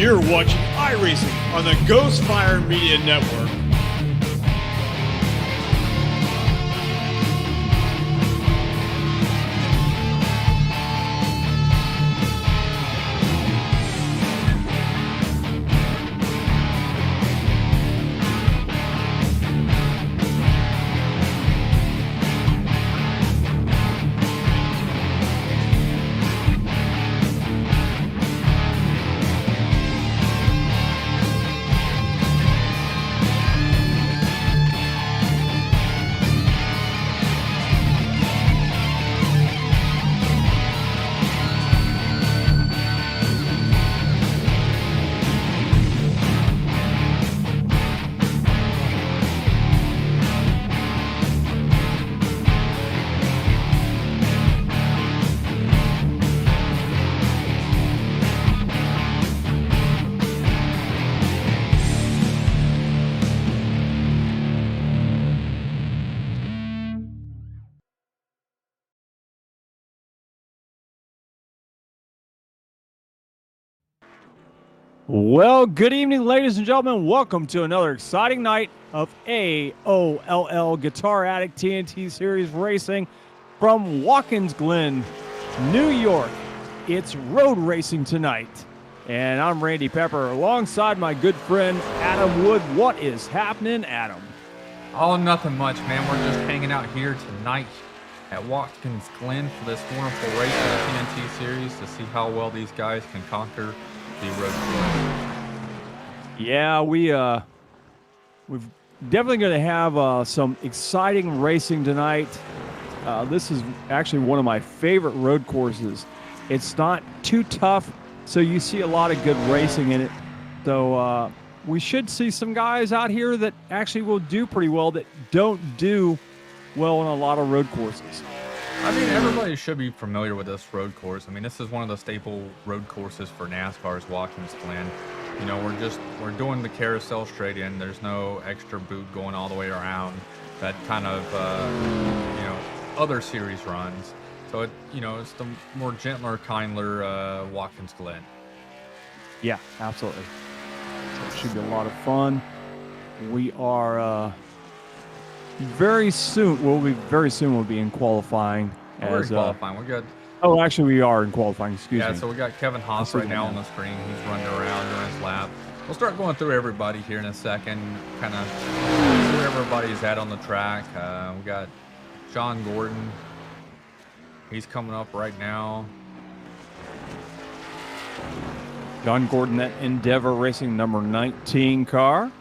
You're watching iRacing on the Ghostfire Media Network. Well, good evening, ladies and gentlemen. Welcome to another exciting night of AOLL Guitar Addict TNT Series Racing from Watkins Glen, New York. It's road racing tonight. And I'm Randy Pepper alongside my good friend Adam Wood. What is happening, Adam? Oh, nothing much, man. We're just hanging out here tonight at Watkins Glen for this wonderful race in the TNT Series to see how well these guys can conquer the road course. Yeah, we're definitely going to have some exciting racing tonight. This is actually one of my favorite road courses. It's not too tough, so you see a lot of good racing in it. So we should see some guys out here that actually will do pretty well that don't do well on a lot of road courses. I mean, everybody should be familiar with this road course. I mean, this is one of the staple road courses for NASCAR's Watkins Glen. You know, we're doing the carousel straight in. There's no extra boot going all the way around that kind of, other series runs. So, it's the more gentler, kindler Watkins Glen. Yeah, absolutely. So it should be a lot of fun. We are very soon we'll be in qualifying. We're in qualifying. We're good. Oh, actually, we are in qualifying. Excuse me. Yeah, so we got Kevin Haas right now on the screen. He's running around during his lap. We'll start going through everybody here in a second, kind of see where everybody's at on the track. We got John Gordon. He's coming up right now. John Gordon, that Endeavor Racing number 19 car.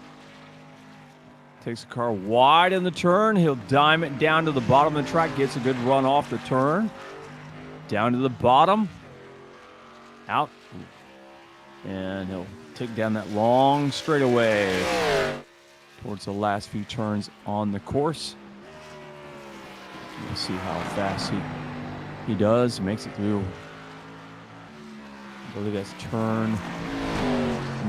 Takes the car wide in the turn. He'll dime it down to the bottom of the track. Gets a good run off the turn. Down to the bottom. Out. And he'll take down that long straightaway towards the last few turns on the course. We'll see how fast he does. Makes it through. I believe that's turn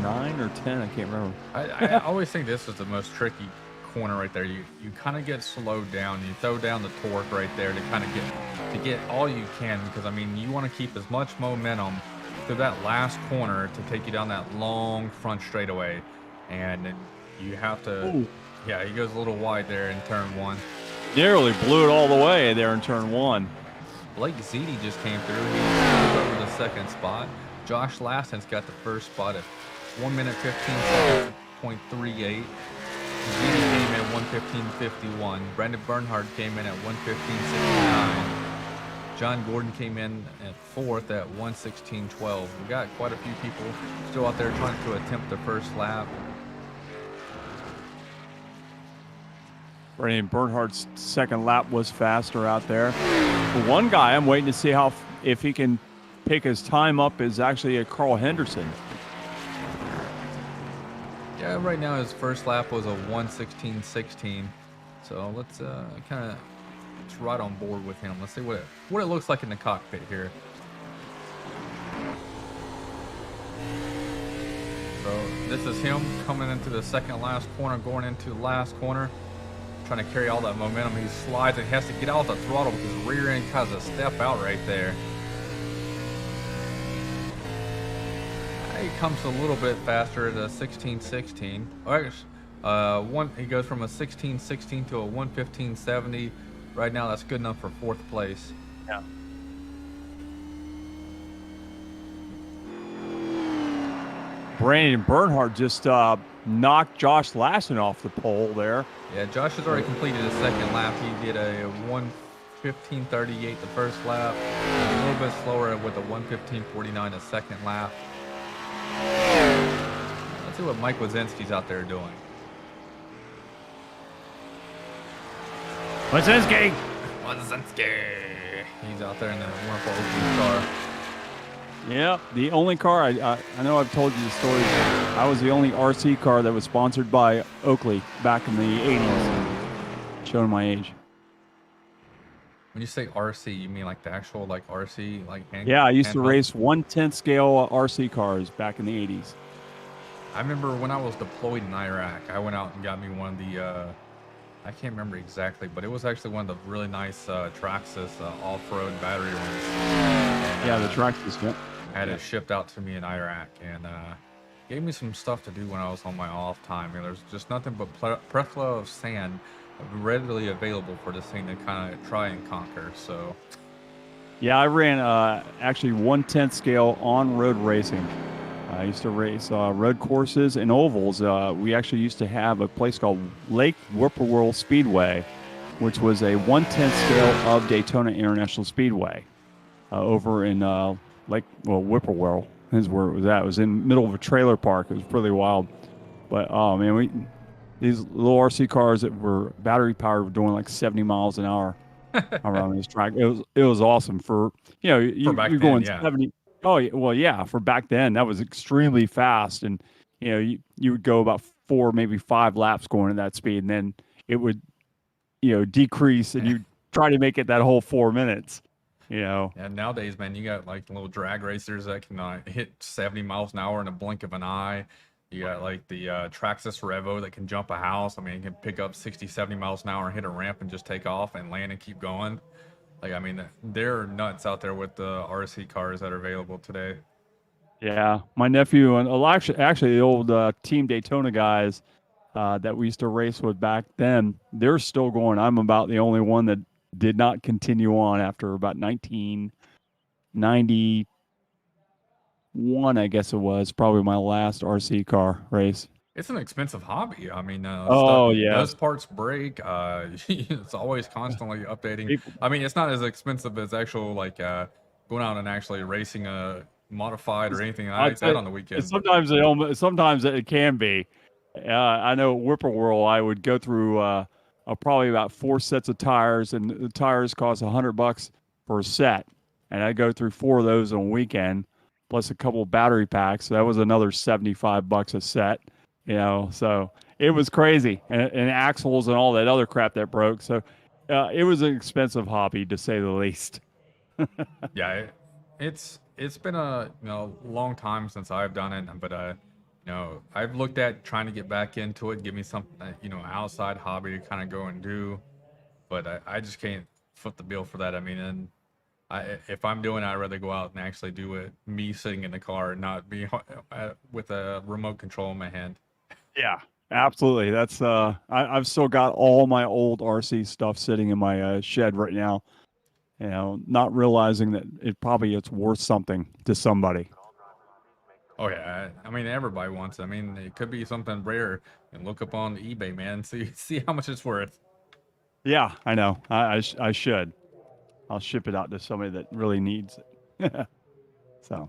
9 or 10. I can't remember. I always think this is the most tricky corner right there. You kind of get slowed down. You throw down the torque right there to kind of get all you can, because I mean you want to keep as much momentum through that last corner to take you down that long front straightaway, and you have to. Ooh. Yeah, he goes a little wide there in turn 1. Nearly blew it all the way there in turn 1. Blake Ziti just came through. He moved over the second spot. Josh Lassen's got the first spot at 1 minute 15 seconds, .38. Ziti came in at 1:15.51. Brandon Bernhard came in at 1:15.69. John Gordon came in at 4th at 1:16.12. We got quite a few people still out there trying to attempt the first lap. Brandon Bernhard's second lap was faster out there. The one guy I'm waiting to see if he can pick his time up is actually a Carl Henderson. Yeah, right now his first lap was a 1:16.16. So let's right on board with him. Let's see what it looks like in the cockpit here. So this is him coming into the second last corner, going into the last corner, trying to carry all that momentum. He slides and has to get off the throttle because the rear end has a step out right there. He comes a little bit faster at a 16.16. He goes from a 16.16 to a 1:15.70. Right now, that's good enough for 4th place. Yeah. Brandon Bernhardt just knocked Josh Lassen off the pole there. Yeah, Josh has already completed his 2nd lap. He did a 1:15.38 the 1st lap, and a little bit slower with a 1:15.49 the 2nd lap. Let's see what Mike Wazinski's out there doing. Wazinski! He's out there in the wonderful opening car. Yeah, the only car, I know I've told you the story. I was the only RC car that was sponsored by Oakley back in the 80s. Showing my age. When you say RC, you mean like the actual like RC like Yeah, I used to race 1/10 scale RC cars back in the 80s. I remember when I was deployed in Iraq, I went out and got me one of the I can't remember exactly, but it was actually one of the really nice Traxxas off-road battery ones. Yeah, the Traxxas, yeah. Had it shipped out to me in Iraq, and gave me some stuff to do when I was on my off time. And there's just nothing but plethora of sand readily available for this thing to kind of try and conquer. So yeah, I ran actually 1/10 scale on-road racing. I used to race road courses and ovals. We actually used to have a place called Lake Whippoorwill Speedway, which was a 1/10 scale of Daytona International Speedway over in Whippoorwill is where it was at. It was in the middle of a trailer park. It was pretty wild. But oh man, these little RC cars that were battery powered were doing like 70 miles an hour around this track. It was awesome for you're going 70. Oh well, yeah. For back then, that was extremely fast, and you would go about 4, maybe 5 laps going at that speed, and then it would decrease, and you try to make it that whole 4 minutes. Yeah, nowadays, man, you got like little drag racers that can hit 70 miles an hour in a blink of an eye. You got like the Traxxas Revo that can jump a house. I mean, it can pick up 60, 70 miles an hour and hit a ramp and just take off and land and keep going. Like, I mean, they're nuts out there with the RC cars that are available today. Yeah, my nephew and actually the old Team Daytona guys that we used to race with back then, they're still going. I'm about the only one that did not continue on after about 1991, I guess it was. Probably my last RC car race. It's an expensive hobby. I mean, yeah, those parts break. It's always constantly updating. I mean, it's not as expensive as actual like going out and actually racing a modified or anything like that on the weekend. Sometimes it can be. I know at Whippoorwill, I would go through probably about 4 sets of tires, and the tires cost $100 for a set, and I go through 4 of those on a weekend, plus a couple of battery packs. So that was another $75 a set. So it was crazy, and axles and all that other crap that broke. So it was an expensive hobby, to say the least. Yeah, it's been a long time since I've done it, but I've looked at trying to get back into it, give me something outside hobby to kind of go and do, but I just can't foot the bill for that. I mean, and if I'm doing it, I'd rather go out and actually do it, me sitting in the car and not be with a remote control in my hand. Yeah, absolutely. That's I've still got all my old RC stuff sitting in my shed right now. Not realizing that it's worth something to somebody. Oh yeah, I mean everybody wants it. I mean, it could be something rare, and look up on eBay, man. See how much it's worth. Yeah, I know. I should. I'll ship it out to somebody that really needs it. So,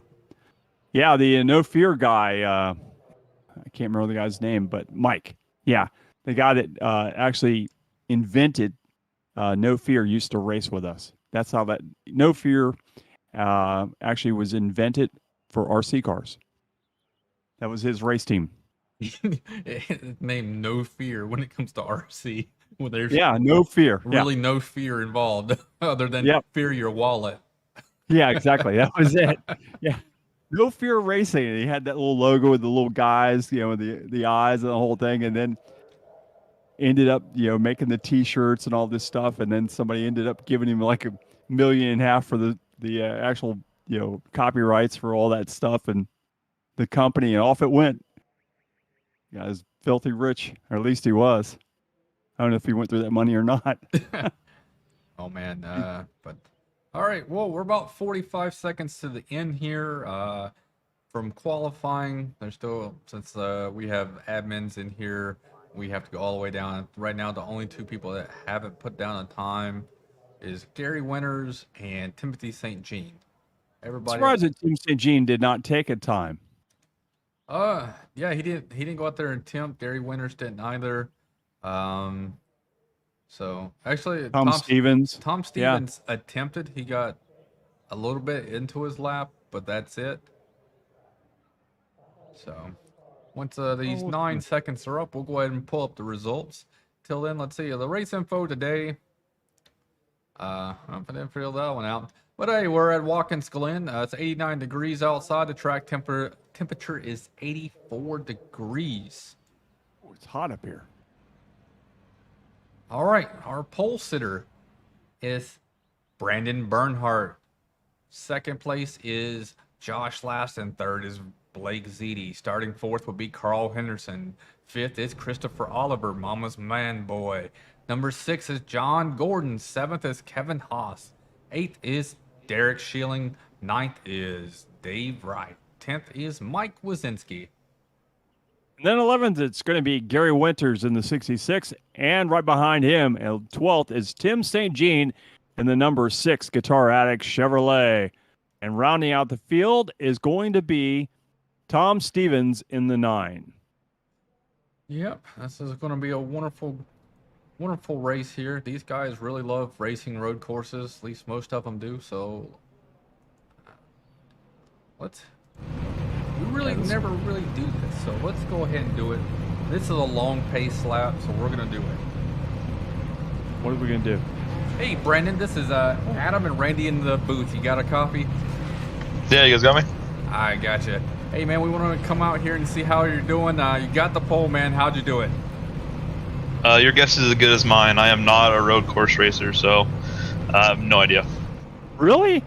yeah, the No Fear guy. I can't remember the guy's name, but Mike. Yeah, the guy that actually invented No Fear used to race with us. That's how that No Fear actually was invented for RC cars. That was his race team. Named No Fear when it comes to RC. Well, there's no fear. Really, no fear involved other than fear your wallet. Yeah, exactly. That was it. Yeah. No Fear Racing. And he had that little logo with the little guys, with the eyes and the whole thing, and then ended up, making the T-shirts and all this stuff, and then somebody ended up giving him like $1.5 million for the actual, copyrights for all that stuff, and the company, and off it went. Yeah, he's filthy rich, or at least he was. I don't know if he went through that money or not. Oh man, but all right. Well, we're about 45 seconds to the end here. From qualifying, there's still, since we have admins in here, we have to go all the way down. Right now, the only two people that haven't put down a time is Gary Winters and Timothy St. Jean. Everybody. Surprised that Tim St. Jean did not take a time. Yeah, he didn't go out there and attempt. Gary Winters didn't either. So actually, Tom Stevens. Tom Stevens attempted. He got a little bit into his lap, but that's it. So once these 9 seconds are up, we'll go ahead and pull up the results. Till then, let's see the race info today. I didn't figure that one out. But hey, we're at Watkins Glen. It's 89 degrees outside. The track temperature is 84 degrees. Oh, it's hot up here. All right, our pole sitter is Brandon Bernhardt. Second place is Josh Lassen. Third is Blake Ziti. Starting fourth would be Carl Henderson. Fifth is Christopher Oliver, Mama's man boy. Number 6 is John Gordon. 7th is Kevin Haas. 8th is Derek Schilling. 9th is Dave Wright. 10th is Mike Wazinski. And then 11th, it's going to be Gary Winters in the 66, and right behind him, and 12th is Tim St. Jean in the number 6 Guitar Addict Chevrolet. And rounding out the field is going to be Tom Stevens in the 9. Yep, this is going to be a wonderful race here. These guys really love racing road courses. At least most of them do. So we really never really do this. So let's go ahead and do it. This is a long pace lap, so we're going to do it. What are we going to do? Hey, Brandon, this is Adam and Randy in the booth. You got a copy? Yeah, you guys got me? I gotcha. Hey, man, we want to come out here and see how you're doing. You got the pole, man. How'd you do it? Your guess is as good as mine. I am not a road course racer, so I have no idea. Really?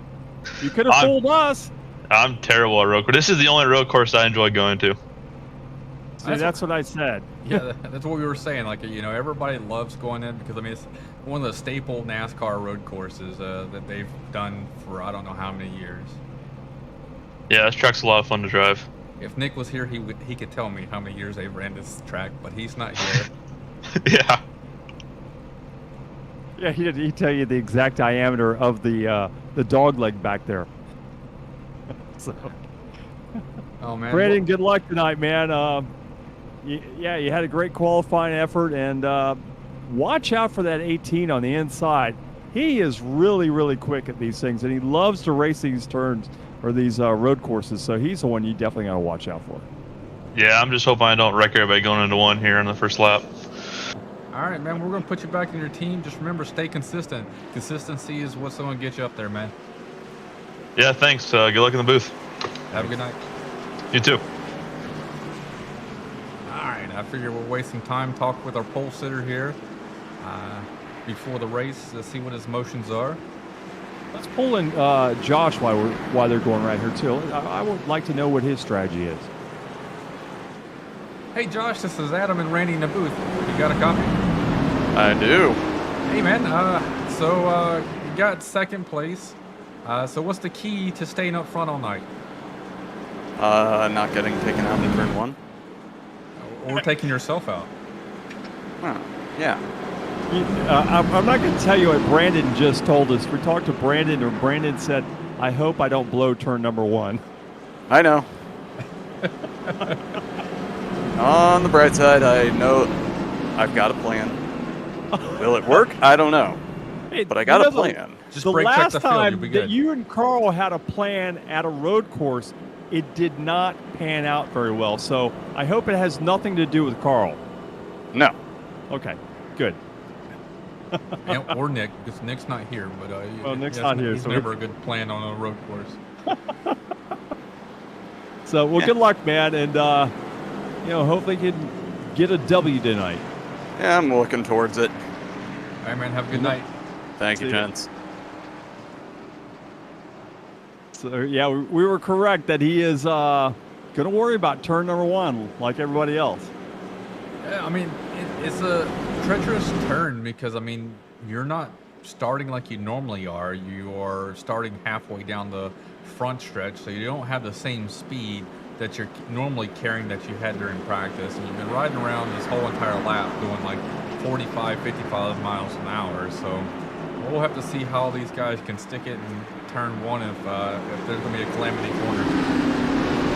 You could have fooled us. I'm terrible at road course. This is the only road course I enjoy going to. See, that's what I said. Yeah, that's what we were saying. Like, you know, everybody loves going in because, I mean, it's one of the staple NASCAR road courses that they've done for I don't know how many years. Yeah, this track's a lot of fun to drive. If Nick was here, he could tell me how many years they've ran this track, but he's not here. Yeah. Yeah, he'd tell you the exact diameter of the dog leg back there. So. Oh, man. Brandon, good luck tonight, man. You had a great qualifying effort, and watch out for that 18 on the inside. He is really, really quick at these things, and he loves to race these turns or these road courses, so he's the one you definitely got to watch out for. Yeah, I'm just hoping I don't wreck everybody going into one here in the first lap. All right, man, we're going to put you back in your team. Just remember, stay consistent. Consistency is what's going to get you up there, man. Yeah, thanks. Good luck in the booth. Have a good night. You too. All right, I figure we'll waste some time talking with our pole sitter here before the race to see what his motions are. Let's pull in Josh while they're going right here, too. I would like to know what his strategy is. Hey, Josh, this is Adam and Randy in the booth. You got a copy? I do. Hey, man, so you got second place. So what's the key to staying up front all night? Not getting taken out in turn 1. Or taking yourself out? Oh, yeah. I'm not going to tell you what Brandon just told us. We talked to Brandon, and Brandon said, I hope I don't blow turn number 1. I know. On the bright side, I know I've got a plan. Will it work? I don't know. But I got a plan. Just the brake check last the field, you'll time be that good. you and Carl had a plan at a road course, it did not pan out very well. So I hope it has nothing to do with Carl. No. Okay, good. Or Nick, because Nick's not here. But well, Nick's not here. He's So never a good plan on a road course. So, well, good luck, man. And, hopefully you can get a W tonight. Yeah, I'm looking towards it. All right, man, have a good night. Thank you, gents. So, yeah, we were correct that he is going to worry about turn number 1 like everybody else. Yeah, I mean, it's a treacherous turn because, I mean, you're not starting like you normally are. You are starting halfway down the front stretch, so you don't have the same speed that you're normally carrying that you had during practice. And you've been riding around this whole entire lap doing like 45, 55 miles an hour. So we'll have to see how these guys can stick it in turn 1 if there's going to be a calamity corner.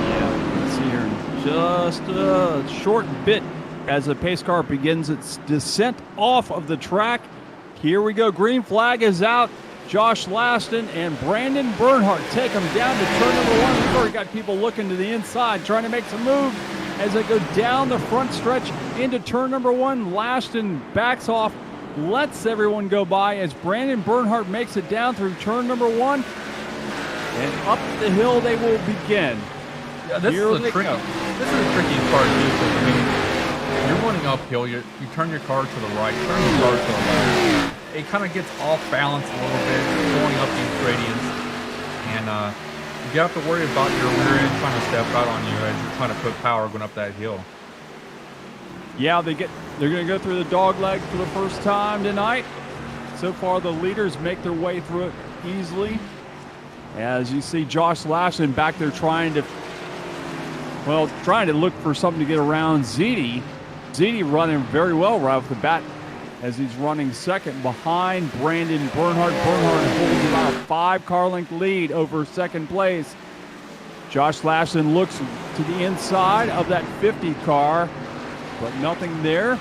Yeah, let's see here in just a short bit as the pace car begins its descent off of the track. Here we go. Green flag is out. Josh Laston and Brandon Bernhardt take them down to turn number 1. We've already got people looking to the inside, trying to make some move as they go down the front stretch into turn number 1. Laston backs off, lets everyone go by as Brandon Bernhardt makes it down through turn number 1. And up the hill they will begin. Yeah, this is a tricky part too. I mean, you're running uphill. You turn your car to the right, turn your car to the left. It kind of gets off balance a little bit, going up these gradients, and you have to worry about your rear end trying to step out on you as you're trying to put power going up that hill. Yeah, they're going to go through the dog leg for the first time tonight. So far, the leaders make their way through it easily. As you see Josh Laston back there trying to look for something to get around Ziti. Ziti running very well right off the bat as he's running second behind Brandon Bernhardt. Bernhardt holds about a 5-car length lead over second place. Josh Laston looks to the inside of that 50 car, but nothing there.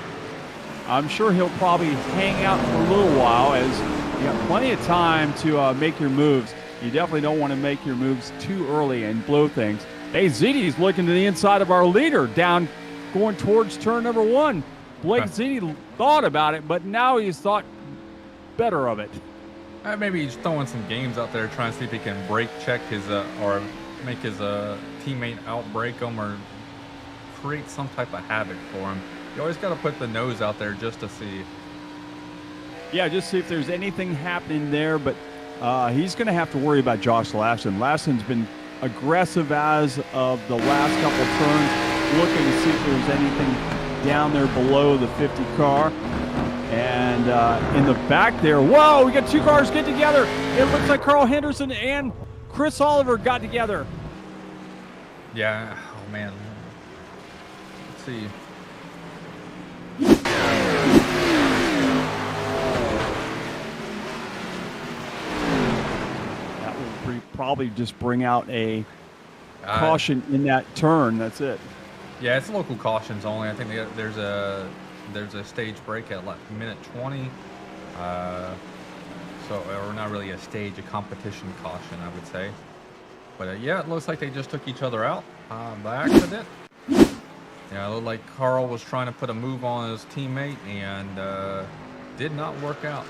I'm sure he'll probably hang out for a little while as you got plenty of time to make your moves. You definitely don't want to make your moves too early and blow things. Hey, Ziti's looking to the inside of our leader down going towards turn number 1. Blake Ziti thought about it, but now he's thought better of it. Maybe he's throwing some games out there trying to see if he can brake check his or make his teammate outbrake him or create some type of havoc for him. You always got to put the nose out there just to see. Yeah, just see if there's anything happening there, but he's going to have to worry about Josh Laston. Laston's been aggressive as of the last couple of turns, looking to see if there's anything down there below the 50 car. And in the back there, whoa, we got 2 cars get together. It looks like Carl Henderson and Chris Oliver got together. Yeah, oh man. Let's see. That will probably just bring out a caution in that turn. That's it. Yeah, it's local cautions only. I think there's a stage break at like minute 20. Or not really a stage, a competition caution, I would say. But yeah, it looks like they just took each other out by accident. Yeah, it looked like Carl was trying to put a move on his teammate and did not work out.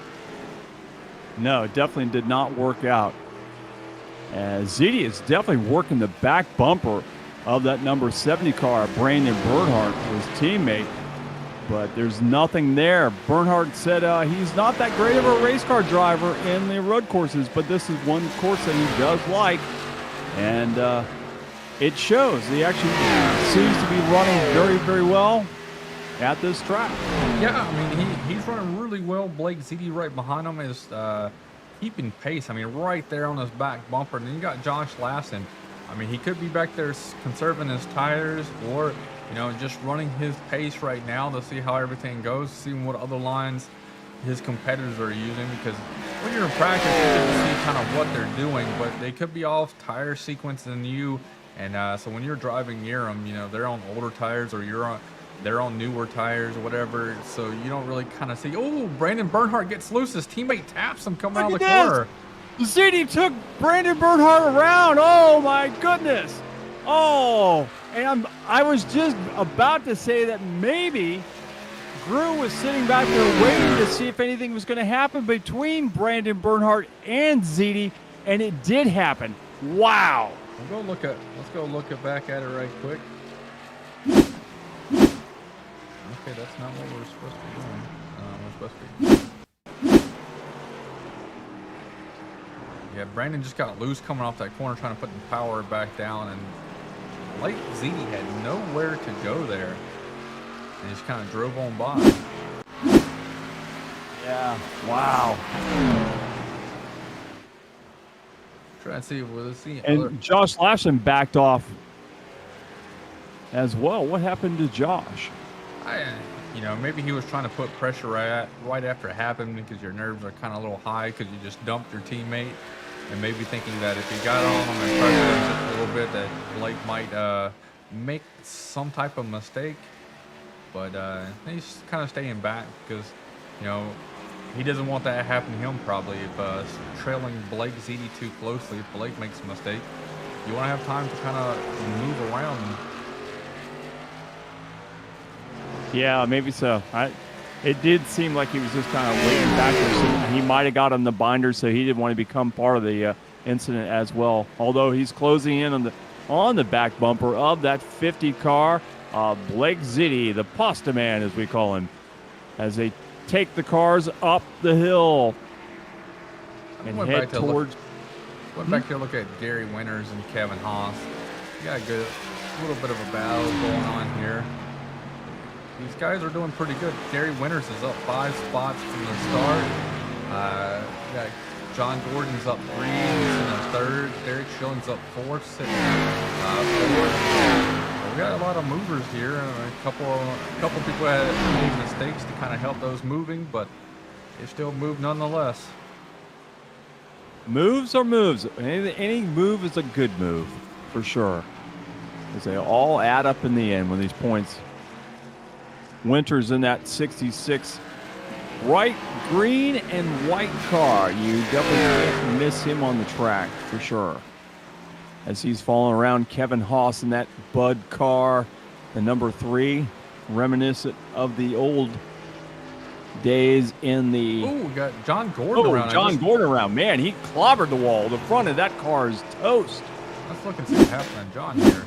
No, it definitely did not work out. Ziti is definitely working the back bumper of that number 70 car, Brandon Bernhardt, his teammate. But there's nothing there. Bernhardt said he's not that great of a race car driver in the road courses, but this is one course that he does like. And it shows. He actually seems to be running very, very well at this track. Yeah, I mean, he's running really well. Blake Ziti right behind him is keeping pace. I mean, right there on his back bumper. And then you got Josh Laston. I mean, he could be back there conserving his tires or, just running his pace right now to see how everything goes, seeing what other lines his competitors are using. Because when you're in practice, you get to see kind of what they're doing, but they could be off tire sequence than you. And so when you're driving near them, they're on older tires or they're on newer tires or whatever. So you don't really kind of see, oh, Brandon Bernhardt gets loose. His teammate taps him coming out of the corner. Ziti took Brandon Bernhardt around. Oh, my goodness. Oh, and I was just about to say that maybe Drew was sitting back there waiting to see if anything was going to happen between Brandon Bernhardt and Ziti, and it did happen. Wow. Let's go look back at it right quick. Okay, that's not what we're supposed to be doing. We're supposed to be. Yeah, Brandon just got loose coming off that corner, trying to put the power back down, and Blake Ziti had nowhere to go there, and just kind of drove on by. Yeah. Wow. Try to see if we'll see. And Josh Lashon backed off as well. What happened to Josh? Maybe he was trying to put pressure right after it happened because your nerves are kind of a little high because you just dumped your teammate, and maybe thinking that if he got on him and pressured him just a little bit, that Blake might make some type of mistake. But he's kind of staying back because, he doesn't want that to happen to him probably. If trailing Blake Ziti too closely, if Blake makes a mistake, you want to have time to kind of move around. Yeah, maybe so. It did seem like he was just kind of waiting back there. So he might have got him the binder, so he didn't want to become part of the incident as well. Although he's closing in on the back bumper of that 50 car, Blake Ziti, the pasta man, as we call him, as they take the cars up the hill and head towards. Went back to look at Gary Winters and Kevin Haas. You got a little bit of a battle going on here. These guys are doing pretty good. Gary Winters is up 5 spots from the start. We got John Gordon's up 3, he's in a third. Derek Schilling's up 4, sitting fourth. We got a lot of movers here. A couple people had made mistakes to kind of help those moving, but they still move nonetheless. Moves are moves. Any move is a good move, for sure. Because they all add up in the end when these points. Winters in that 66 bright green and white car. You definitely can't miss him on the track, for sure. As he's following around Kevin Haas in that Bud car, the number 3, reminiscent of the old days in the... Oh, we got John Gordon around. John Gordon around. Man, he clobbered the wall. The front of that car is toast. Let's look and see what happened to John here.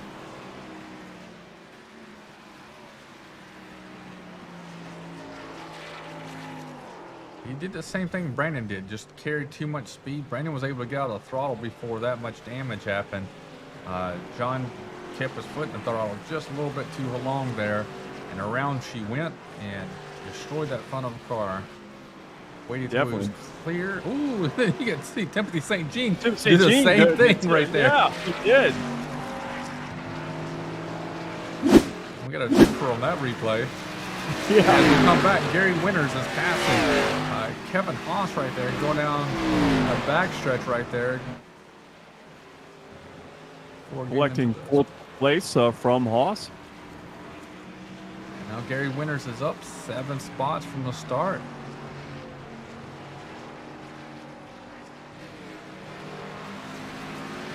He did the same thing Brandon did, just carried too much speed. Brandon was able to get out of the throttle before that much damage happened. John kept his foot in the throttle just a little bit too long there, and around she went and destroyed that front of the car. Waited till it was clear. Ooh, you can see Timothy St. Jean did the same thing right there. Yeah, he did. We got a jumper on that replay. Yeah. As we come back, Gary Winters is passing Kevin Haas right there, going down a back stretch right there. Collecting 4th place from Haas. Now Gary Winters is up 7 spots from the start.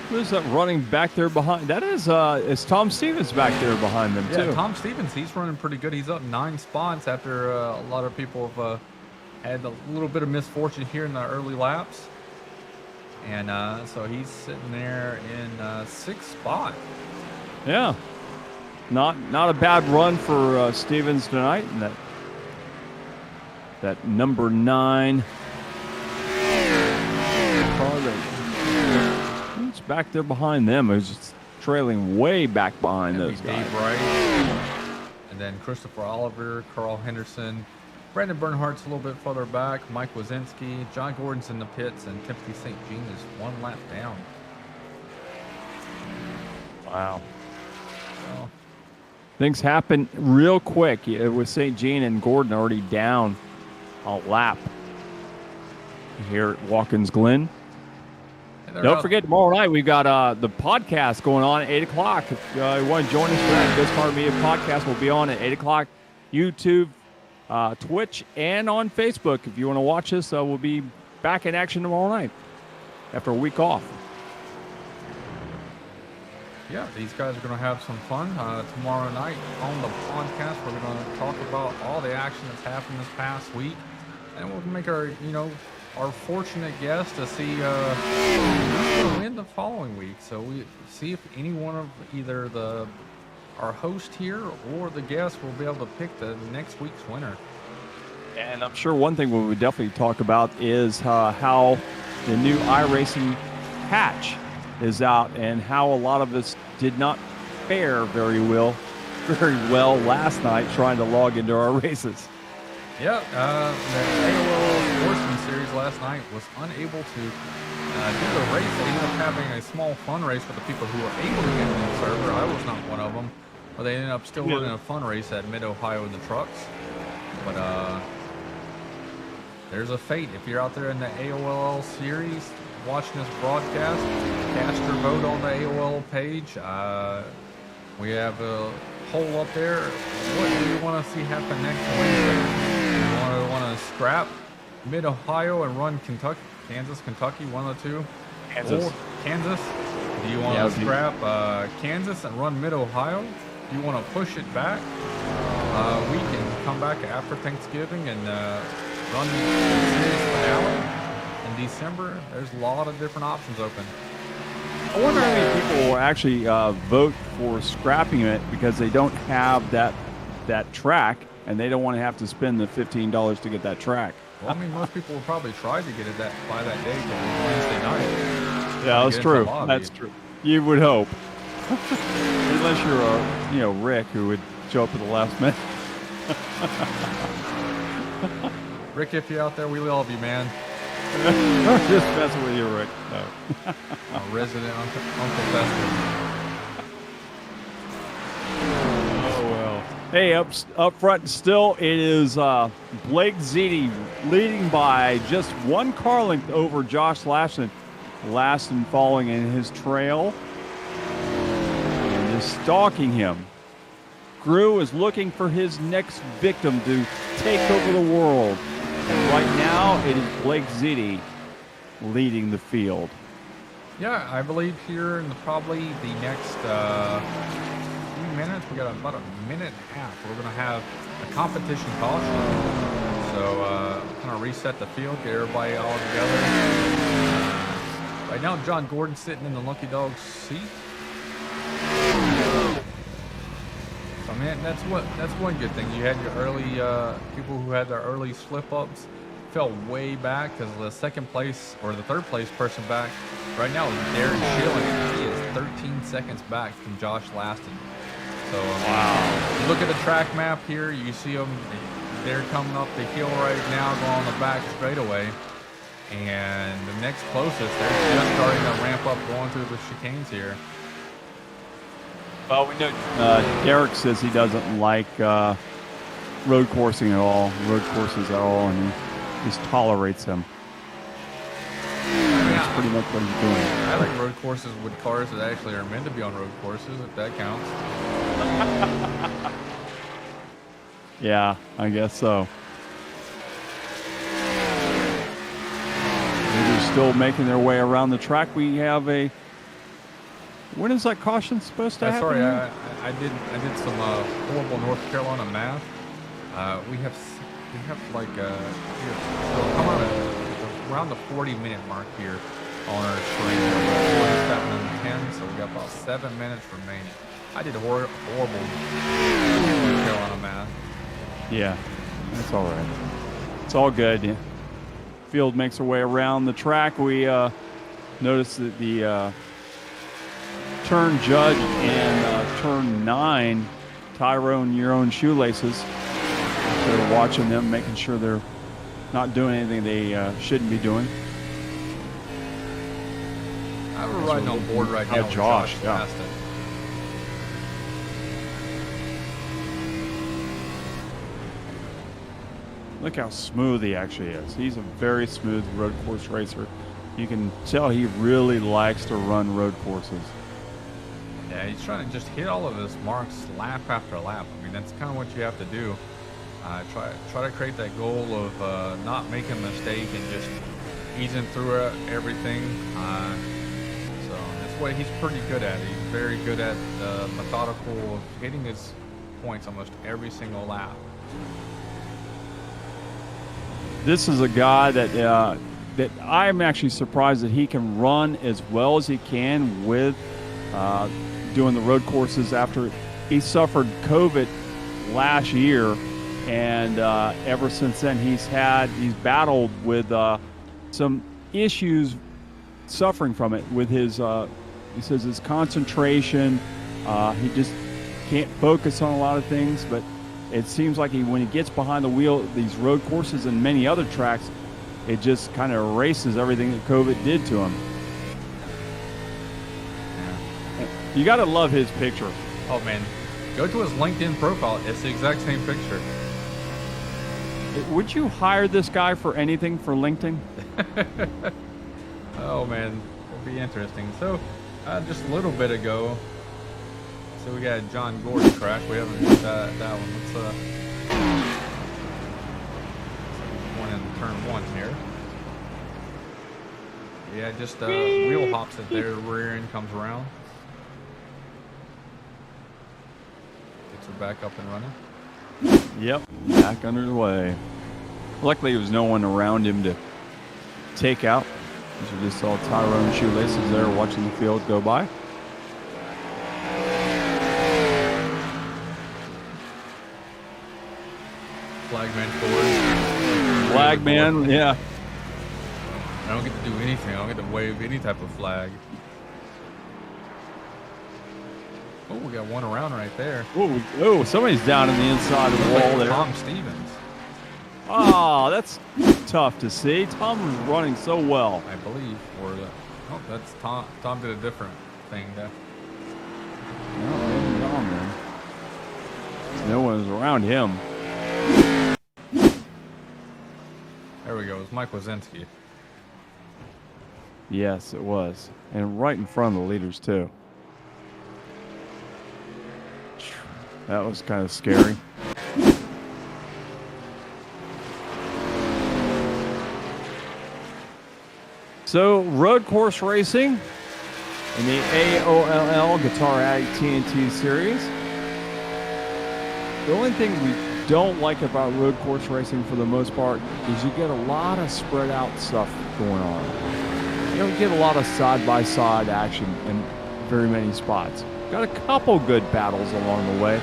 Who's that running back there behind? That is Tom Stevens back there behind them, too. Yeah, Tom Stevens, he's running pretty good. He's up 9 spots after a lot of people have had a little bit of misfortune here in the early laps. And so he's sitting there in 6th spot. Yeah. Not a bad run for Stevens tonight. And that number 9 car who's back there behind them is just trailing way back behind those guys. Dave Wright, and then Christopher Oliver, Carl Henderson, Brandon Bernhardt's a little bit further back, Mike Wazinski, John Gordon's in the pits, and Timothy St. Jean is 1 lap down. Wow. Well, things happen real quick with St. Jean and Gordon already down a lap here at Watkins Glen. Don't forget, tomorrow night we've got the podcast going on at 8 o'clock. If you want to join us for that, Ghost Car Media podcast will be on at 8 o'clock. YouTube, Twitch, and on Facebook. If you want to watch us, we'll be back in action tomorrow night after a week off. Yeah, these guys are going to have some fun tomorrow night on the podcast. We're going to talk about all the action that's happened this past week, and we'll make our fortunate guest to see who's going to win the following week. So we see if any one of either our host here or the guest will be able to pick the next week's winner. And I'm sure one thing we would definitely talk about is how the new iRacing patch is out and how a lot of us did not fare very well last night trying to log into our races. Yeah, the AOLL Sportsman Series last night was unable to do the race. They ended up having a small fun race for the people who were able to get on the server. I was not one of them. But they ended up still running a fun race at Mid-Ohio in the trucks. But there's a fate. If you're out there in the AOLL series watching this broadcast, cast your vote on the AOL page. We have a poll up there. What do you want to see happen next Wednesday? You want to scrap Mid-Ohio and run Kansas, Kentucky, one of the two? Kansas. Or Kansas? Do you want to scrap Kansas and run Mid-Ohio? Do you want to push it back? We can come back after Thanksgiving and run the series finale in December. There's a lot of different options open. I wonder how many people will actually vote for scrapping it because they don't have that track and they don't want to have to spend the $15 to get that track. Well, I mean, most people will probably try to get it by that day, Wednesday night. Yeah, that's true. That's true. You would hope, unless you're Rick, who would show up at the last minute. Rick, if you're out there, we love you, man. Just messing with you, Rick. No. A resident Uncle Fester. Oh well. Hey, up front still, it is Blake Ziti leading by just one car length over Josh Laston. Laston following in his trail and just stalking him. Grew is looking for his next victim to take over the world. And right now, it is Blake Ziti leading the field. Yeah, I believe here in probably the next few minutes, we got about a minute and a half. We're going to have a competition caution. So kind of reset the field, get everybody all together. Right now, John Gordon's sitting in the lucky dog seat. So man, that's one good thing. You had your early people who had their early slip ups fell way back because the second place or the third place person back right now is Darren Schilling. He is 13 seconds back from Josh Laston. So wow. You look at the track map here, you see them. They're coming up the hill right now, going on the back straightaway. And the next closest, they're just starting to ramp up, going through the chicanes here. Well, we know Derek says he doesn't like road coursing at all, and he just tolerates them. That's pretty much what he's doing. I like road courses with cars that actually are meant to be on road courses, if that counts. Yeah, I guess so. They're still making their way around the track. We have a. When is that caution supposed to happen? Sorry, I did some horrible North Carolina math. We have like we're coming around the 40-minute mark here on our screen. 27 and 10, so we got about 7 minutes remaining. I did horrible North Carolina math. Yeah, that's all right. It's all good. Yeah. Field makes their way around the track. We noticed that the turn judge and turn 9, Tyrone your own shoelaces. They're watching them, making sure they're not doing anything they shouldn't be doing. I'm riding on board right now with Josh Laston. Look how smooth he actually is. He's a very smooth road course racer. You can tell he really likes to run road courses. Yeah, he's trying to just hit all of his marks lap after lap. I mean, that's kind of what you have to do. Try to create that goal of not making a mistake and just easing through everything. So that's what he's pretty good at. He's very good at methodical, hitting his points almost every single lap. This is a guy that I'm actually surprised that he can run as well as he can with doing the road courses after he suffered COVID last year, and ever since then he's battled with some issues, suffering from it with his he says his concentration He just can't focus on a lot of things, but it seems like when he gets behind the wheel, these road courses and many other tracks, it just kind of erases everything that COVID did to him. You got to love his picture. Oh, man. Go to his LinkedIn profile. It's the exact same picture. Would you hire this guy for anything for LinkedIn? Oh, man. It'll be interesting. So, just a little bit ago, so we got John Gordon crash. We haven't got that one. Let's one in turn 1 here. Yeah, just wheel hops it there. Rear end comes around. Gets her back up and running. Yep, back under the way. Luckily, there was no one around him to take out. As we just saw Tyrone Shoelaces there watching the field go by. Flagman forward. Flagman, yeah. I don't get to do anything. I don't get to wave any type of flag. Oh, we got one around right there. Oh, somebody's down in the inside of the wall there. Tom Stevens. Oh, that's tough to see. Tom was running so well. I believe. Or oh, that's Tom. Tom did a different thing there. No one's around him. There we go. It was Mike Wazinski. Yes, it was. And right in front of the leaders, too. That was kind of scary. So, road course racing in the AOLL Guitar Addict TNT series. The only thing we don't like about road course racing for the most part is you get a lot of spread out stuff going on. You don't get a lot of side-by-side action in very many spots. Got a couple good battles along the way,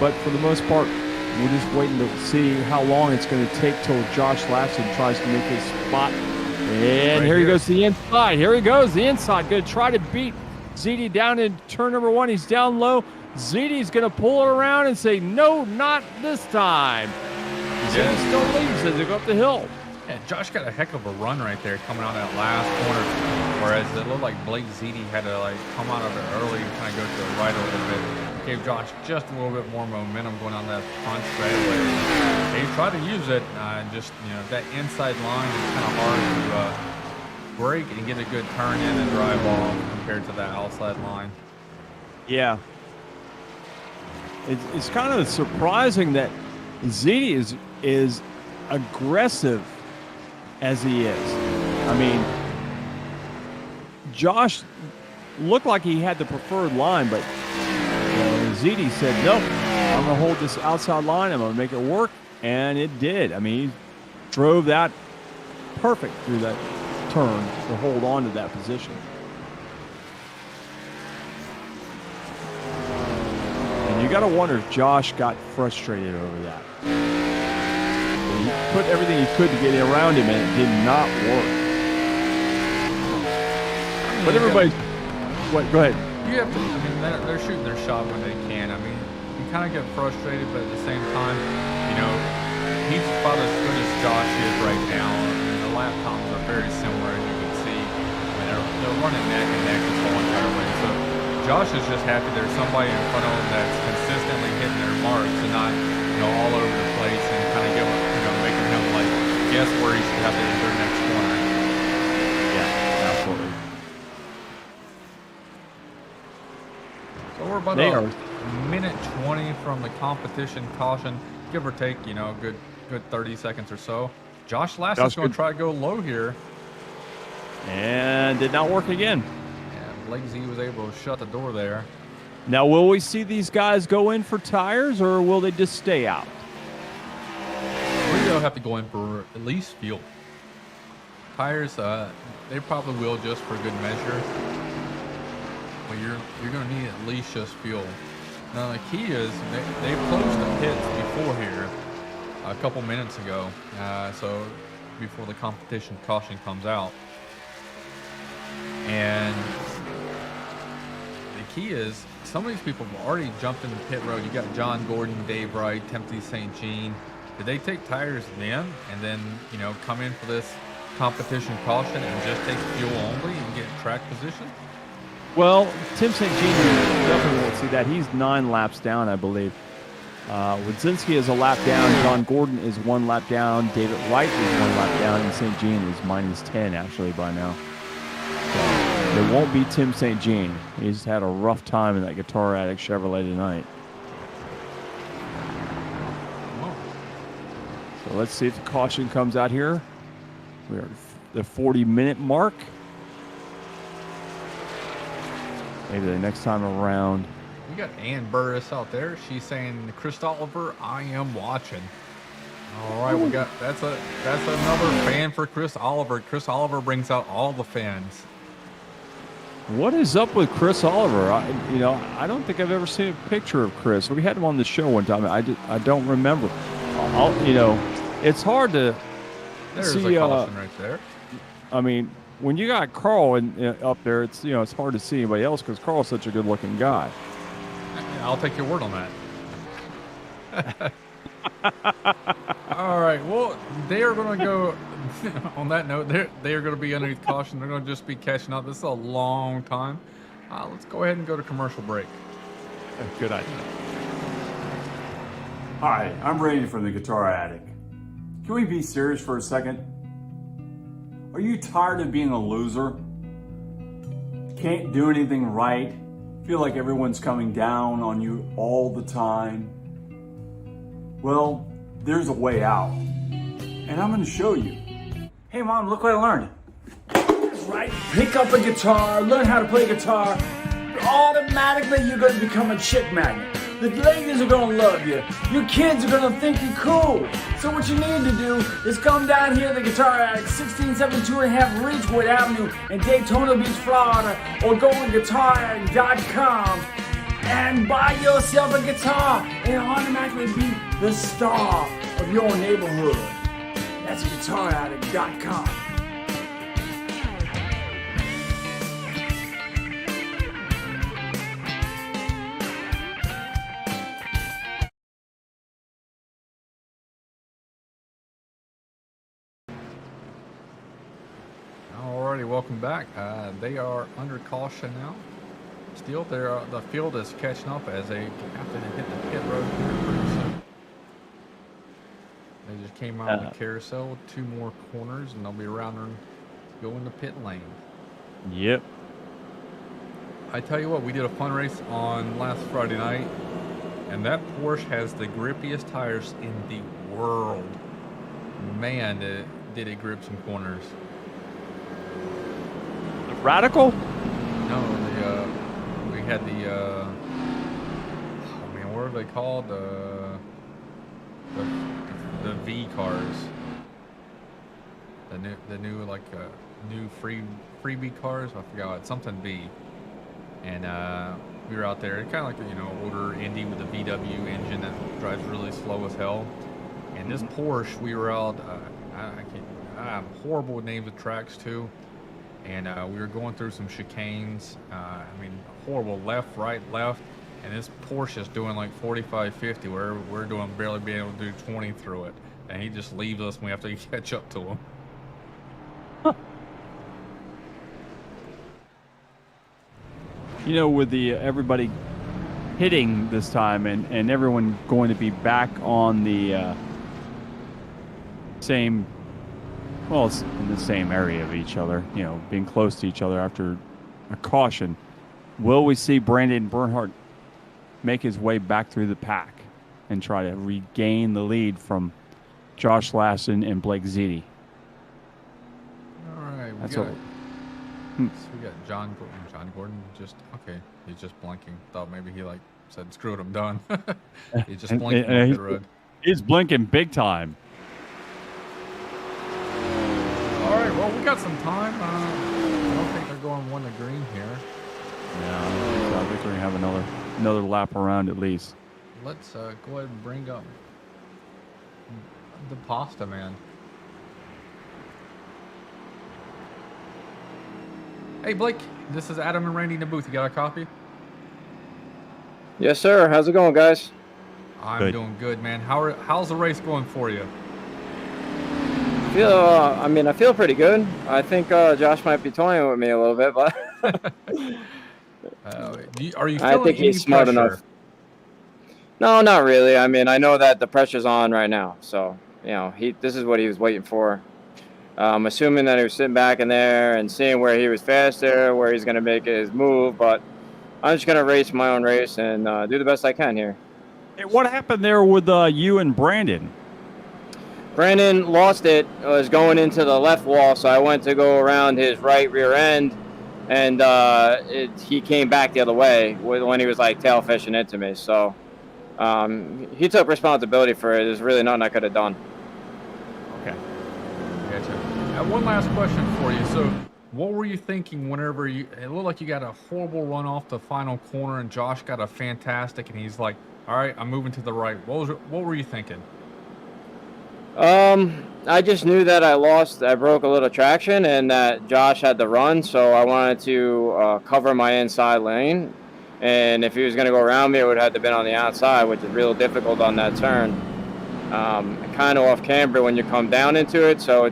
but for the most part, we're just waiting to see how long it's going to take till Josh Lasson tries to make his spot. And here he goes to the inside. Here he goes, the inside. Going to try to beat ZD down in turn number 1. He's down low. ZD's going to pull it around and say, no, not this time. ZD still leads as they go up the hill. Yeah, Josh got a heck of a run right there coming out that last corner, whereas it looked like Blake ZD had to come out of it early and kind of go to the right a little bit. Gave Josh just a little bit more momentum going on that front straightaway. He tried to use it, just that inside line is kind of hard to break and get a good turn in and drive off compared to that outside line. Yeah. It's kind of surprising that ZD is aggressive as he is. I mean, Josh looked like he had the preferred line, but ZD said, nope, I'm going to hold this outside line. I'm going to make it work. And it did. I mean, he drove that perfect through that turn to hold on to that position. And you got to wonder if Josh got frustrated over that. He put everything he could to get around him, and it did not work. But everybody, go ahead. You have to. I mean, they're shooting their shot when they can. I mean, you kind of get frustrated, but at the same time, he's about as good as Josh is right now. I mean, the lap times are very similar, as you can see. I mean, they're running neck and neck this whole entire way. So Josh is just happy there's somebody in front of him that's consistently hitting their marks and not, all over the place and kind of making him guess where he should have to enter next corner. Yeah, absolutely. So we're about a minute 20 from the competition caution, give or take, good 30 seconds or so. Josh Lasson's going to try to go low here. And did not work again. And Blake Z was able to shut the door there. Now, will we see these guys go in for tires, or will they just stay out? They'll have to go in for at least fuel. Tires, they probably will just for good measure. But you're going to need at least just fuel. Now the key is they closed the pits before here a couple minutes ago, so before the competition caution comes out. And the key is some of these people have already jumped in the pit road. You got John Gordon, Dave Wright, Timothy St. Jean. Did they take tires then and then, you know, come in for this competition caution and just take fuel only and get track position? Well, Tim St. Jean definitely won't see that. He's 9 laps down, I believe. Wadzinski is a lap down. John Gordon is 1 lap down. David Wright is 1 lap down. And St. Jean is minus 10, actually, by now. So there won't be Tim St. Jean. He's had a rough time in that Guitar Addict Chevrolet tonight. So let's see if the caution comes out here. We are at the 40-minute mark. Maybe the next time around. We got Ann Burris out there. She's saying, Chris Oliver, I am watching. All right, we got that's another fan for Chris Oliver. Chris Oliver brings out all the fans. What is up with Chris Oliver? I don't think I've ever seen a picture of Chris. We had him on the show one time. I don't remember. It's hard to see. A caution right there. I mean, when you got Carl up there, it's hard to see anybody else because Carl's such a good-looking guy. I'll take your word on that. All right. Well, they are going to go. On that note, they are going to be underneath caution. They're going to just be catching up. This is a long time. Let's go ahead and go to commercial break. Good idea. Hi, I'm Randy from the Guitar Addict. Can we be serious for a second? Are you tired of being a loser? Can't do anything right? Feel like everyone's coming down on you all the time? Well, there's a way out. And I'm gonna show you. Hey Mom, look what I learned. That's right, pick up a guitar, learn how to play guitar. Automatically you're gonna become a chick magnet. The ladies are gonna love you. Your kids are gonna think you're cool. So what you need to do is come down here to the Guitar Addict, 16725 Ridgewood Avenue in Daytona Beach, Florida, or go on guitaraddict.com and buy yourself a guitar and automatically be the star of your neighborhood. That's guitaraddict.com. Alrighty, welcome back. They are under caution now. Still, the field is catching up as they have to hit the pit road here pretty soon. They just came out of the carousel, 2 more corners, and they'll be around and going to pit lane. Yep. I tell you what, we did a fun race on last Friday night, and that Porsche has the grippiest tires in the world. Man, did it grip some corners. The Radical? No, we had the what are they called? The V cars. The new like new freebie cars. I forgot, something V. And we were out there, kind of like older Indy with a VW engine that drives really slow as hell. And this Porsche, we were out. I'm horrible with names of tracks too. And we were going through some chicanes. Horrible left, right, left. And this Porsche is doing like 45, 50, where we're barely being able to do 20 through it. And he just leaves us and we have to catch up to him. Huh. With the everybody hitting this time and everyone going to be back on the same, well, it's in the same area of each other, being close to each other after a caution. Will we see Brandon Bernhardt make his way back through the pack and try to regain the lead from Josh Lassen and Blake Ziti? All right, we got John Gordon. He's just blinking. Thought maybe he said, "Screw it, I'm done." He's just blinking on the road. He's blinking big time. All right, well, we got some time. I don't think they're going 1 to green here. No, I think we're gonna have another lap around at least. Let's go ahead and bring up the Pasta Man. Hey Blake, this is Adam and Randy in the booth. You got a copy? Yes, sir. How's it going, guys? I'm Good. doing good, man. How's the race going for you? I feel pretty good. I think Josh might be toying with me a little bit, but Are you I feeling think any he's smart pressure? enough. No, not really. I mean, I know that the pressure's on right now, so this is what he was waiting for. I'm assuming that he was sitting back in there and seeing where he was faster, where he's going to make his move, but I'm just going to race my own race and do the best I can here. Hey, what happened there with you and Brandon? Brandon lost it, was going into the left wall, so I went to go around his right rear end, and he came back the other way when he was like tail fishing into me. So he took responsibility for it. There's really nothing I could have done. Okay. Gotcha. One last question for you. So, what were you thinking whenever it looked like you got a horrible run off the final corner and Josh got a fantastic, and he's like, all right, I'm moving to the right. What were you thinking? I just knew that I broke a little traction and that Josh had the run, so I wanted to cover my inside lane. And if he was going to go around me, it would have to been on the outside, which is real difficult on that turn. Kind of off camber when you come down into it, so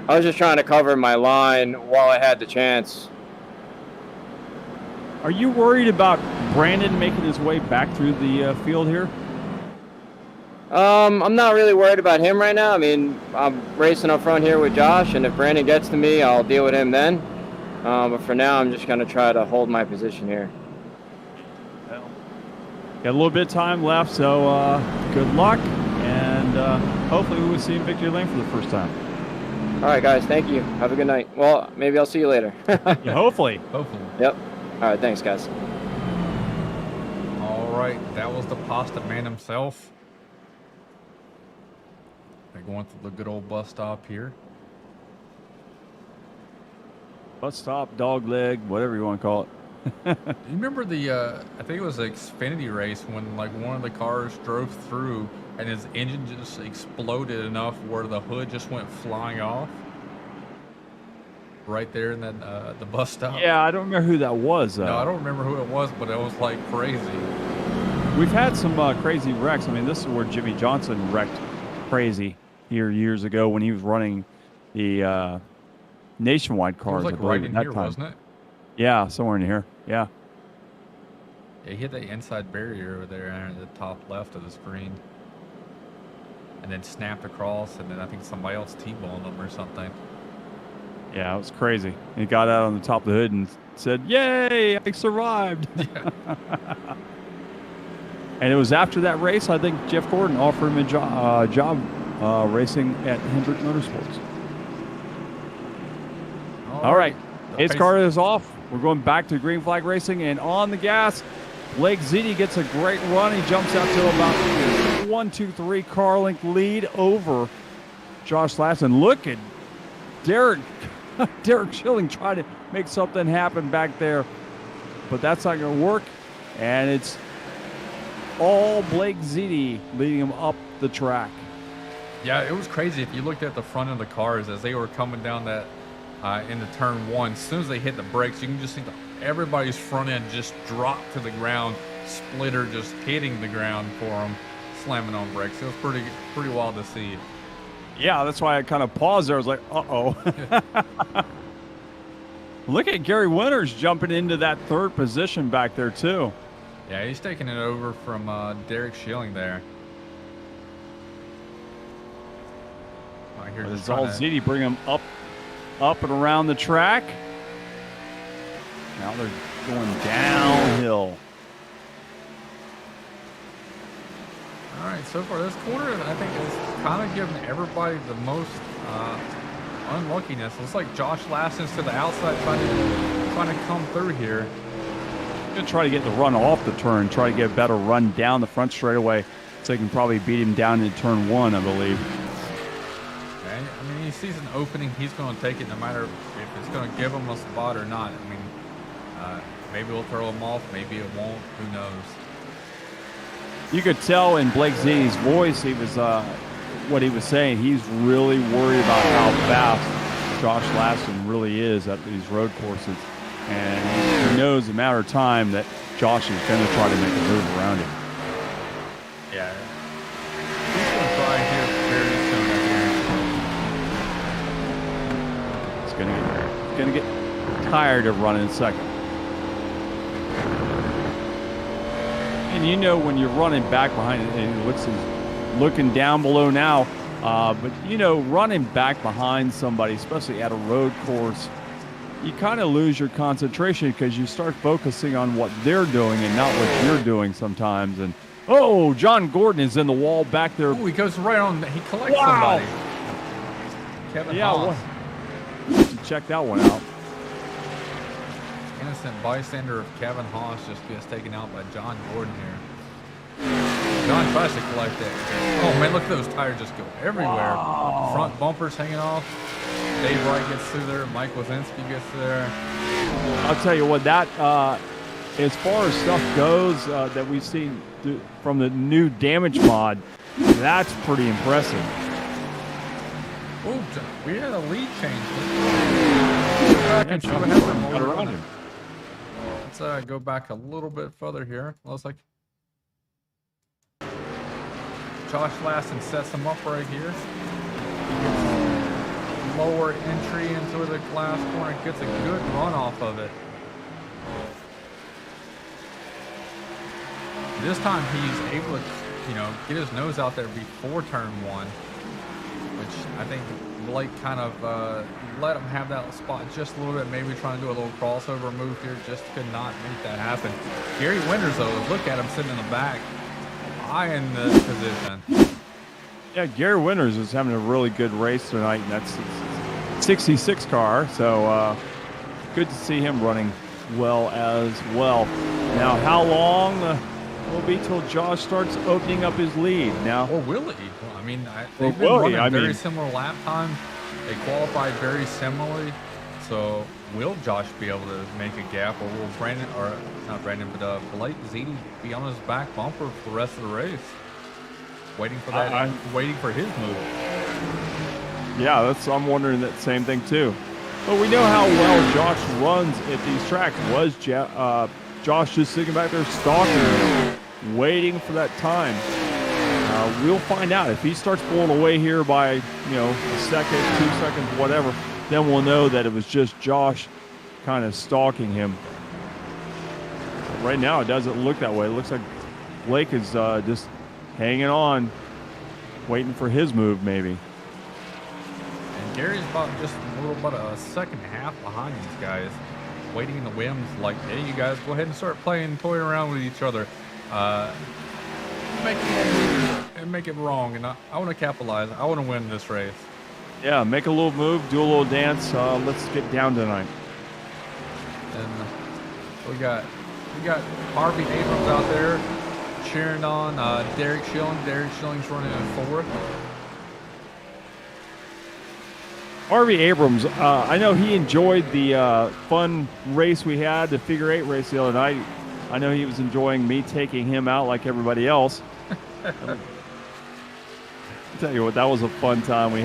I was just trying to cover my line while I had the chance. Are you worried about Brandon making his way back through the field here? I'm not really worried about him right now. I mean, I'm racing up front here with Josh, and if Brandon gets to me, I'll deal with him then. But for now, I'm just going to try to hold my position here. Got a little bit of time left, so good luck, and hopefully we will see you in victory lane for the first time. All right, guys. Thank you. Have a good night. Well, maybe I'll see you later. Yeah, hopefully. Hopefully. Yep. All right. Thanks, guys. All right, that was the pasta man himself. They're going through the good old bus stop here. Bus stop, dog leg, whatever you want to call it. Do you remember I think it was the Xfinity race when like one of the cars drove through and his engine just exploded enough where the hood just went flying off? Right there in that the bus stop. Yeah, I don't remember who that was. No, I don't remember who it was, but it was like crazy. We've had some crazy wrecks. I mean, this is where Jimmy Johnson wrecked crazy here years ago when he was running the nationwide cars. It was like right in here, wasn't it? Yeah, somewhere in here. Yeah. Yeah, he hit the inside barrier over there at the top left of the screen. And then snapped across, and then I think somebody else T-boned him or something. Yeah, it was crazy. He got out on the top of the hood and said, "Yay, I survived." Yeah. And it was after that race, I think Jeff Gordon offered him a job racing at Hendrick Motorsports. All right. His car is off. We're going back to green flag racing, and on the gas, Blake Ziti gets a great run. He jumps out to about 1, 2, 3 car length lead over Josh Lassen. Look at Derek Schilling trying to make something happen back there, but that's not going to work, and it's all Blake Ziti leading him up the track. Yeah, it was crazy. If you looked at the front of the cars as they were coming down that into turn one, as soon as they hit the brakes, you can just see everybody's front end just drop to the ground, splitter just hitting the ground for them, slamming on brakes. It was pretty wild to see. Yeah, that's why I kind of paused there. I was like, uh-oh. Look at Gary Winters jumping into that third position back there, too. Yeah, he's taking it over from Derek Schilling there. It's all Ziti bring him up and around the track. Now they're going downhill. All right, so far this corner, I think, is kind of giving everybody the most unluckiness. Looks like Josh Lassen's to the outside trying to come through here. Going to try to get the run off the turn, try to get a better run down the front straightaway so they can probably beat him down into turn one, I believe. Okay. I mean, he sees an opening, he's going to take it no matter if it's going to give him a spot or not. I mean, maybe we'll throw him off, maybe it won't, who knows. You could tell in Blake Ziti's voice, he was what he was saying. He's really worried about how fast Josh Lassen really is at these road courses. And he knows a matter of time that Josh is going to try to make a move around him. Yeah. He's going to try here very soon. He's going to get tired of running second. And you know when you're running back behind it, and he's looking down below now, but you know, running back behind somebody, especially at a road course, you kind of lose your concentration because you start focusing on what they're doing and not what you're doing sometimes. And oh, John Gordon is in the wall back there. Oh, he goes right on. He collects somebody. Kevin Haas. Check that one out. Innocent bystander of Kevin Haas just gets taken out by John Gordon here. John tries to collect it. Oh man, look at those tires just go everywhere. Wow. Front bumpers hanging off. Dave Wright gets through there. Mike Wazinski gets there. I'll tell you what, that as far as stuff goes that we've seen from the new damage mod, that's pretty impressive. Oh, we had a lead change. Let's go back and show around him. Let's go back a little bit further here. Looks like Josh Lassen sets him up right here. Lower entry into the glass corner, gets a good run off of it. This time he's able to, get his nose out there before turn one, which I think Blake kind of let him have that spot just a little bit, maybe trying to do a little crossover move here, just could not make that happen. Gary Winters, though, look at him sitting in the back, eyeing the position. Yeah, Gary Winters is having a really good race tonight, and that's 66 car, so good to see him running well as well. Now, how long will be till Josh starts opening up his lead now? Or will he? I mean, they've been running very similar lap time. They qualified very similarly. So will Josh be able to make a gap, or will Blake Ziti be on his back bumper for the rest of the race? Waiting for that, waiting for his move. Yeah, I'm wondering that same thing too. But we know how well Josh runs at these tracks. Was Josh just sitting back there stalking, waiting for that time? We'll find out. If he starts pulling away here by, a second, 2 seconds, whatever, then we'll know that it was just Josh kind of stalking him. But right now, it doesn't look that way. It looks like Blake is just hanging on, waiting for his move, maybe. And Gary's about a second and a half behind these guys, waiting in the whims, like, hey, you guys, go ahead and start toying around with each other. Make it wrong, and I want to capitalize. I want to win this race. Yeah, make a little move, do a little dance. Let's get down tonight. And we got Harvey Abrams out there cheering on Derek Schilling. Derek Schilling's running in fourth. Harvey Abrams, I know he enjoyed the fun race we had, the figure 8 race the other night. I know he was enjoying me taking him out like everybody else. I'll tell you what, that was a fun time. We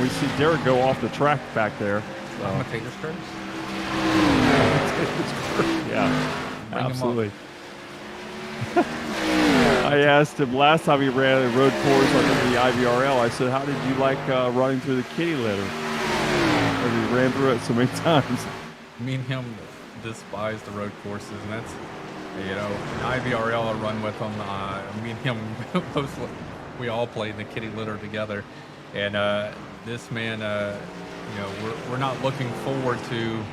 see Derek go off the track back there. So. Commentator's curse? Yeah, absolutely. I asked him last time he ran a road course like the IVRL. I said, how did you like running through the kitty litter? Because he ran through it so many times. Me and him despise the road courses, and that's, in IVRL I run with him. Me and him, we all played in the kitty litter together. And this man, we're not looking forward to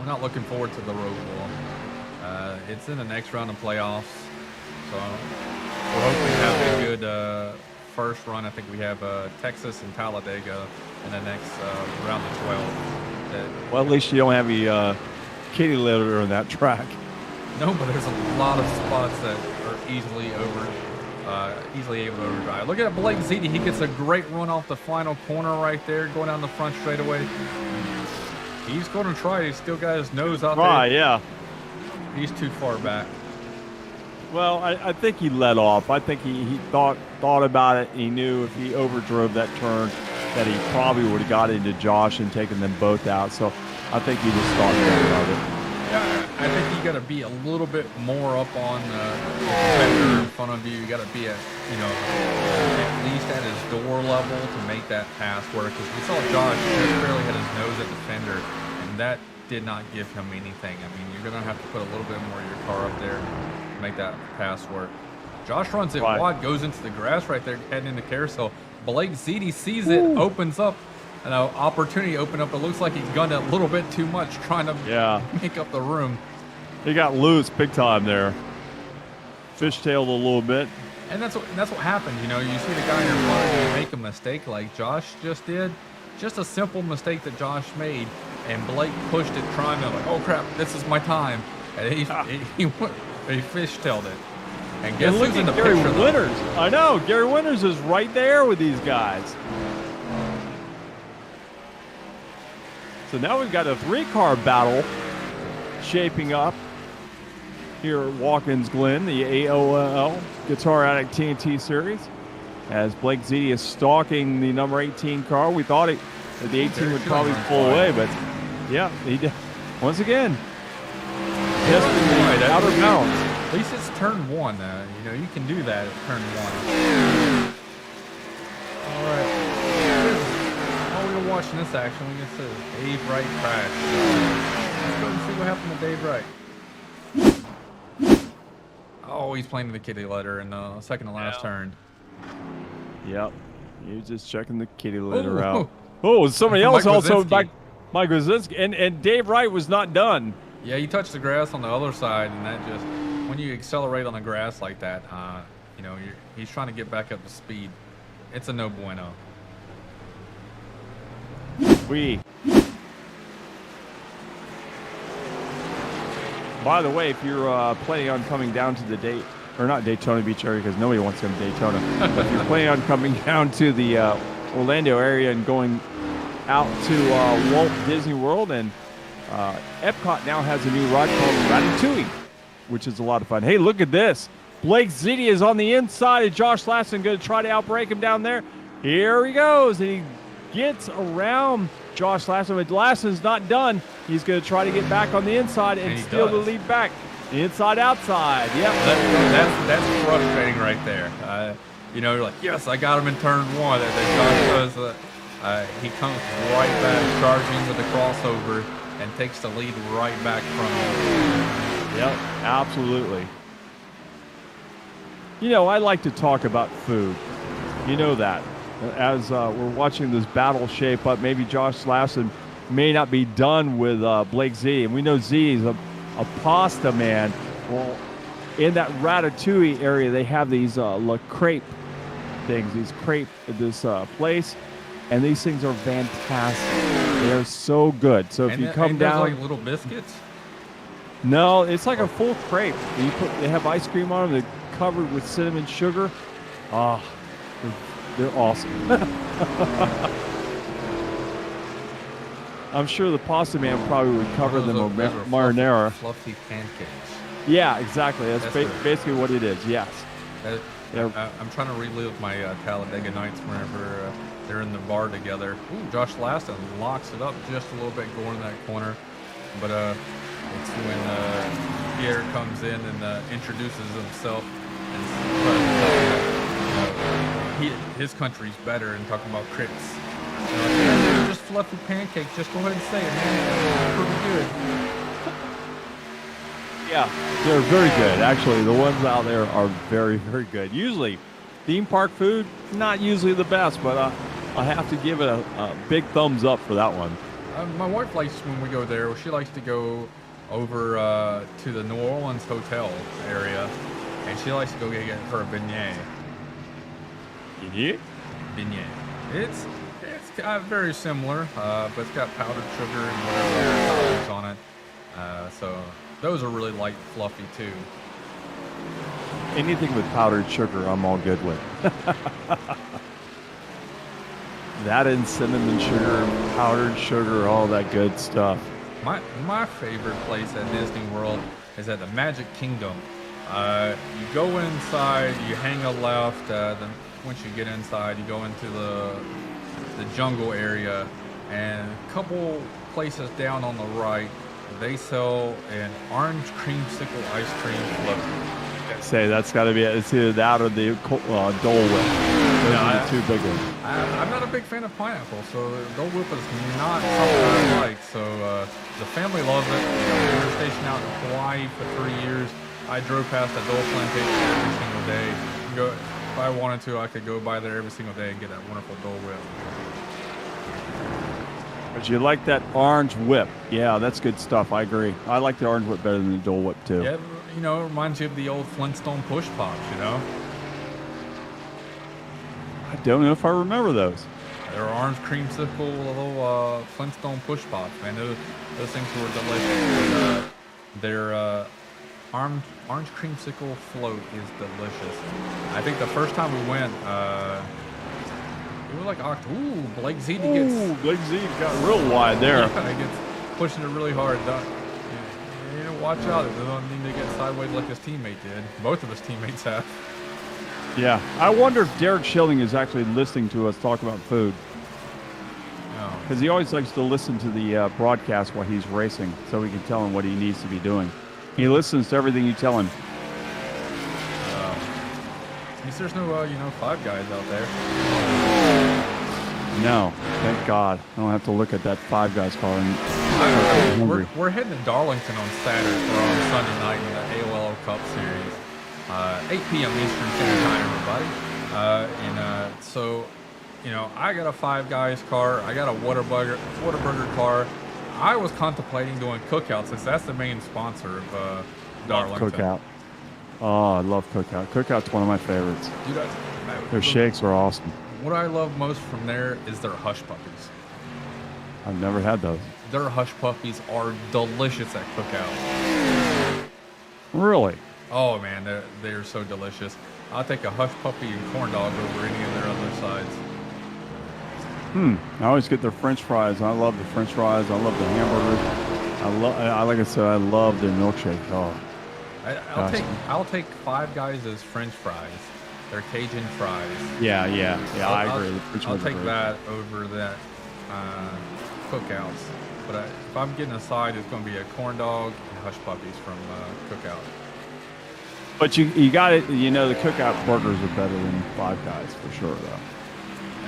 the road wall. It's in the next round of playoffs, so we're hoping to have a good first run. I think we have Texas and Talladega in the next round of 12. Well, at least you don't have any kitty litter on that track. No, but there's a lot of spots that are easily able to overdrive. Look at Blake Ziti. He gets a great run off the final corner right there, going down the front straightaway. He's going to try. He's still got his nose out there. Yeah. He's too far back. Well, I think he let off. I think he thought about it. He knew if he overdrove that turn that he probably would have got into Josh and taken them both out. So I think he just thought better of it. Yeah, I think you got to be a little bit more up on the competitor in front of you. You got to be at, you know, at least at his door level to make that pass work. Because we saw Josh just barely had his nose at the fender, and that did not give him anything. I mean, you're going to have to put a little bit more of your car up there to make that pass work. Josh runs it wide, goes into the grass right there, heading into carousel. Blake Ziti sees it, opens up an opportunity, open up. It looks like he gunned it a little bit too much, trying to make up the room. He got loose big time there. Fishtailed a little bit. And that's what happened. You know, you see the guy in front of you make a mistake like Josh just did. Just a simple mistake that Josh made, and Blake pushed it, trying to like, oh crap, this is my time. And he fishtailed it. And guess who's in the Gary picture? Winters. I know. Gary Winters is right there with these guys. So now we've got a 3-car battle shaping up here at Watkins Glen, the AOLL Guitar Addict TNT Series. As Blake Ziti is stalking the number 18 car. We thought the 18 would probably pull away, but yeah, he did. Once again, testing the outer balance. At least it's turn 1. You know, you can do that at turn 1. All right. While we were watching this action, we get to Dave Wright crash. Let's go and see what happened to Dave Wright. Oh, he's playing the kitty litter in the second to last turn. Yep. You're just checking the kitty litter out. Oh, somebody else also back. Mike Wazinski. And Dave Wright was not done. Yeah, he touched the grass on the other side, and that just, when you accelerate on the grass like that, you know, he's trying to get back up to speed. It's a no bueno. By the way, if you're planning on coming down to the not Daytona Beach area, because nobody wants to go to Daytona, but if you're planning on coming down to the Orlando area and going out to Walt Disney World, and Epcot now has a new ride called Ratatouille, which is a lot of fun. Hey, look at this. Blake Ziti is on the inside, and Josh Lassen going to try to outbrake him down there. Here he goes, and he gets around Josh Lassen, but Lassen's not done. He's going to try to get back on the inside and steal the lead back. Inside, outside. Yep. That's frustrating right there. You know, you're like, yes, I got him in turn 1. And then Josh does, he comes right back, charging with the crossover, and takes the lead right back from him. Yep, absolutely. You know, I like to talk about food. You know that. As we're watching this battle shape up, maybe Josh Lassen may not be done with Blake Z. And we know Z is a pasta man. Well, in that Ratatouille area, they have these La Crepe things, this place. And these things are fantastic. They're so good. So if you come down, like little biscuits. No, it's like a full crepe. They have ice cream on them. They're covered with cinnamon sugar. Ah, they're awesome. I'm sure the pasta man probably would cover them with marinara. Fluffy pancakes. Yeah, exactly. That's basically what it is. Yes. I'm trying to relive my Talladega nights whenever they're in the bar together. Ooh, Josh Lassen locks it up just a little bit going in that corner. But it's when Pierre comes in and introduces himself and his country's better, and talking about crepes. They're just fluffy pancakes. Just go ahead and say it, man. Pretty good. Yeah, they're very good. Actually, the ones out there are very, very good. Usually, theme park food, not usually the best, but I have to give it a big thumbs up for that one. My wife likes, when we go there, she likes to go over to the New Orleans hotel area, and she likes to go get her a beignet. Beignet. It's very similar, but it's got powdered sugar and whatever toppings on it. So those are really light and fluffy too. Anything with powdered sugar, I'm all good with. That and cinnamon sugar, powdered sugar, all that good stuff. My favorite place at Disney World is at the Magic Kingdom. You go inside, you hang a left. Then once you get inside, you go into the jungle area, and a couple places down on the right they sell an orange creamsicle ice cream float. Say that's got to be it. It's either that or the Dole Whip. Those are the two big ones. I'm not a big fan of pineapple, so Dole Whip is not something I like. So the family loves it. We were stationed out in Hawaii for 3 years. I drove past the Dole plantation every single day. If I wanted to, I could go by there every single day and get that wonderful Dole Whip. But you like that orange whip. Yeah, that's good stuff. I agree. I like the orange whip better than the Dole Whip, too. Yeah, you know, it reminds you of the old Flintstone push pops, you know? I don't know if I remember those. They're orange creamsicle little Flintstone push pops, man. Those things were delicious. Their orange creamsicle float is delicious. I think the first time we went, it was like October. Ooh, Blake Zede gets. Ooh, Blake Zede got real wide there. Yeah, he gets pushing it really hard. You know, watch out. He doesn't need to get sideways like his teammate did. Both of his teammates have. Yeah, I wonder if Derek Schilling is actually listening to us talk about food. Because he always likes to listen to the broadcast while he's racing, so we can tell him what he needs to be doing. He listens to everything you tell him. At least there's no, Five Guys out there. No, thank God. I don't have to look at that Five Guys car. We're heading to Darlington on Saturday or on Sunday night in the AOLL Cup Series. 8 p.m. Eastern Standard Time, everybody. So, I got a Five Guys car. I got a Whataburger car. I was contemplating doing Cookout since that's the main sponsor of Darlington. Cookout. Oh, I love Cookout. Cookout's one of my favorites. Dude, their shakes are awesome. What I love most from there is their hush puppies. I've never had those. Their hush puppies are delicious at Cookout. Really? Oh man, they're so delicious. I'll take a hush puppy and corn dog over any of their other sides. I always get their French fries. I love the French fries. I love the hamburgers. Like I said, I love their milkshake. Oh, I'll take Five Guys as French fries. They're Cajun fries. Yeah. I agree. I'll take that over that Cookouts. But if I'm getting a side, it's going to be a corn dog and hush puppies from Cookout. But you got it. The Cookout burgers are better than Five Guys for sure, though.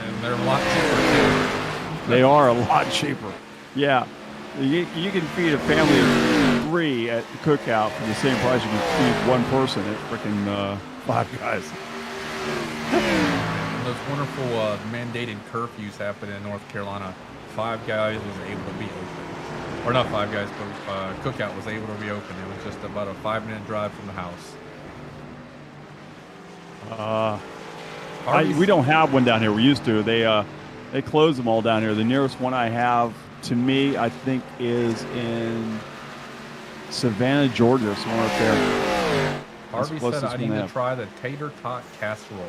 And they're a lot cheaper too. They are a lot cheaper. Yeah, you can feed a family of 3 at the Cookout for the same price you can feed one person at freaking Five Guys. Those wonderful mandated curfews happened in North Carolina. Five Guys was able to be open, or not Five Guys, but Cookout was able to be open. It was just about a 5-minute drive from the house. We don't have one down here. We used to. They closed them all down here. The nearest one I have to me, I think, is in Savannah, Georgia. Somewhere up there. Harvey said I need to try the tater tot casserole.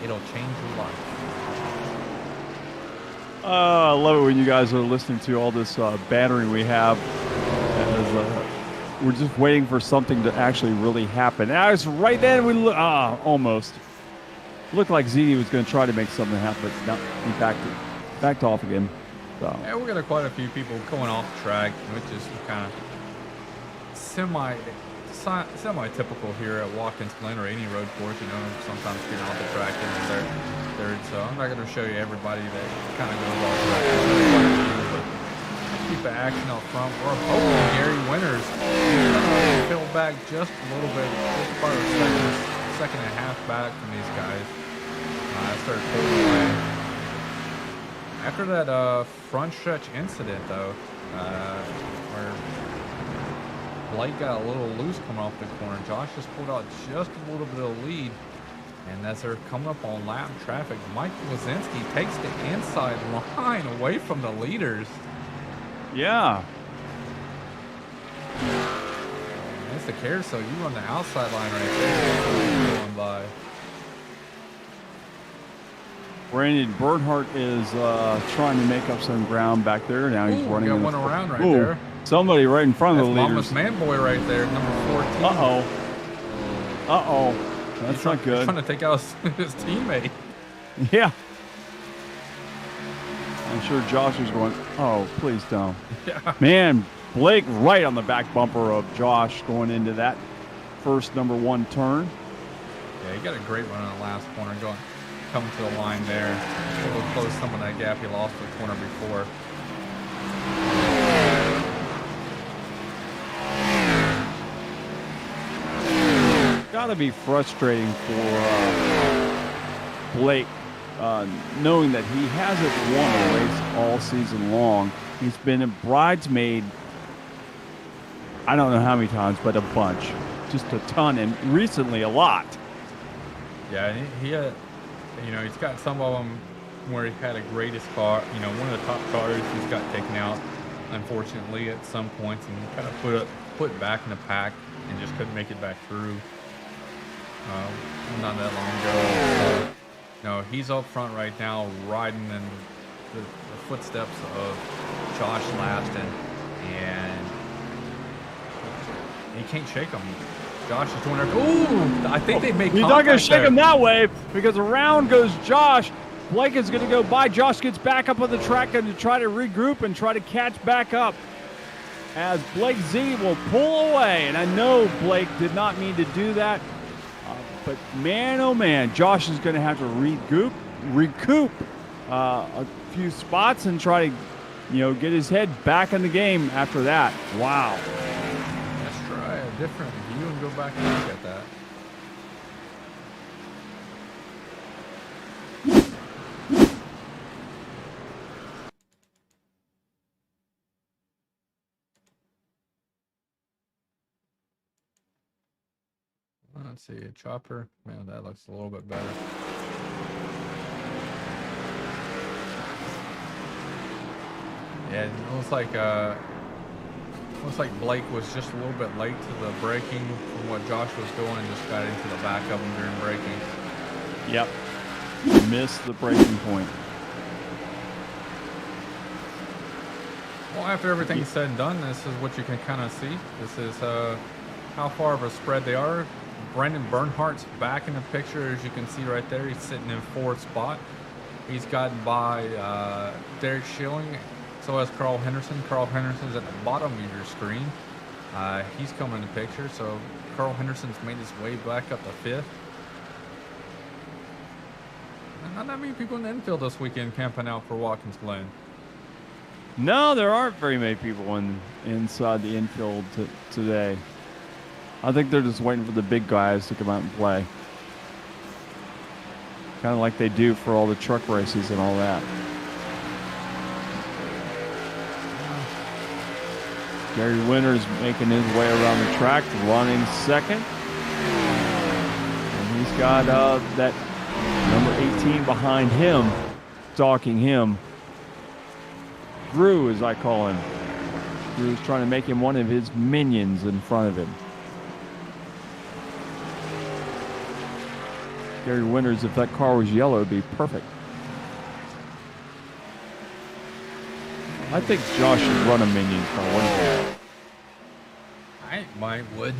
It'll change your life. I love it when you guys are listening to all this bantering we have. We're just waiting for something to actually really happen. And was right then we almost looked like Zede was going to try to make something happen, but he backed off again. So. Yeah, we got quite a few people going off the track, which is kind of semi-typical here at Watkins Glen or any road course. Sometimes getting off the track and they're so I'm not going to show you everybody that kind of goes off the track. Keep the action up front. We're hoping Gary Winters fill back just a little bit, just about a second and a half back from these guys. Started pulling away. After that front stretch incident, though, where Blake got a little loose coming off the corner, Josh just pulled out just a little bit of lead. And as they're coming up on lap traffic, Mike Wazinski takes the inside line away from the leaders. Yeah. That's the care, so you run the outside line right there. Going by. Brandon Bernhardt is trying to make up some ground back there. Now he's running. Got one around right there. Somebody right in front of the leaders. Mama's man boy right there, number 14. That's not good. He's trying to take out his teammate. Yeah. I'm sure Josh is going, oh, please don't. Yeah. Man, Blake right on the back bumper of Josh going into that first number 1 turn. Yeah, he got a great run on the last corner, coming to the line there. Able to close some of that gap he lost the corner before. Gotta be frustrating for Blake, knowing that he hasn't won a race all season long. He's been a bridesmaid, I don't know how many times, but a bunch. Just a ton, and recently a lot. Yeah, he had, he's got some of them where he had a greatest car, one of the top cars he's got taken out, unfortunately, at some points, and kind of put it back in the pack and just couldn't make it back through. Not that long ago. No, he's up front right now, riding in the footsteps of Josh Laston, and he can't shake him. Josh is doing everything. Ooh, I think they make contact. He's not going to shake there. him that way because around goes Josh. Blake is going to go by. Josh gets back up on the track and to try to regroup and try to catch back up as Blake Z will pull away. And I know Blake did not mean to do that. But man, oh man, Josh is going to have to recoup a few spots and try to, get his head back in the game after that. Wow. Let's try a different view and go back and look at that. Let's see, a chopper. Man, that looks a little bit better. Yeah, it looks like Blake was just a little bit late to the braking from what Josh was doing and just got into the back of him during braking. Yep. Missed the braking point. Well, after everything's said and done, this is what you can kind of see. This is how far of a spread they are. Brendan Bernhardt's back in the picture, as you can see right there. He's sitting in 4th spot. He's gotten by Derek Schilling. So has Carl Henderson. Carl Henderson's at the bottom of your screen. He's coming in the picture. So Carl Henderson's made his way back up to 5th. Not that many people in the infield this weekend camping out for Watkins Glen. No, there aren't very many people inside the infield today. I think they're just waiting for the big guys to come out and play. Kind of like they do for all the truck races and all that. Gary Winters making his way around the track, running 2nd. And he's got that number 18 behind him, stalking him. Drew, as I call him. Drew's trying to make him one of his minions in front of him. Gary Winters, if that car was yellow, would be perfect. I think Josh should run a minion car. What do you think? I would.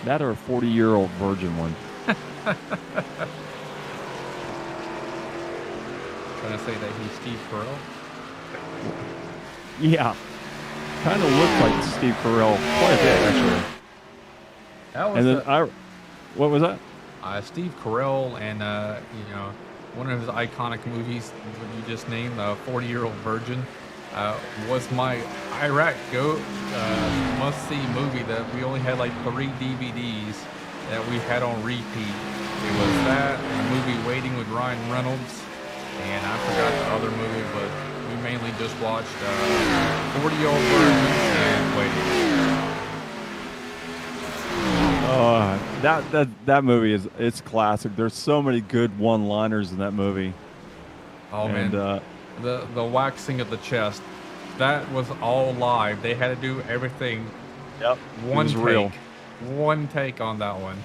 That or a 40-year-old virgin one. Trying to say that he's Steve Carell? Yeah. Kind of looks like Steve Carell quite a bit, actually. That was And then what was that? Steve Carell and, one of his iconic movies that you just named, 40-Year-Old Virgin, was my Iraq must-see movie that we only had like 3 DVDs that we had on repeat. It was that, and the movie Waiting with Ryan Reynolds, and I forgot the other movie, but we mainly just watched 40-Year-Old Virgin and Waiting. That movie it's classic. There's so many good one-liners in that movie. Oh man, the waxing of the chest, that was all live. They had to do everything. Yep, one take, real. One take on that one.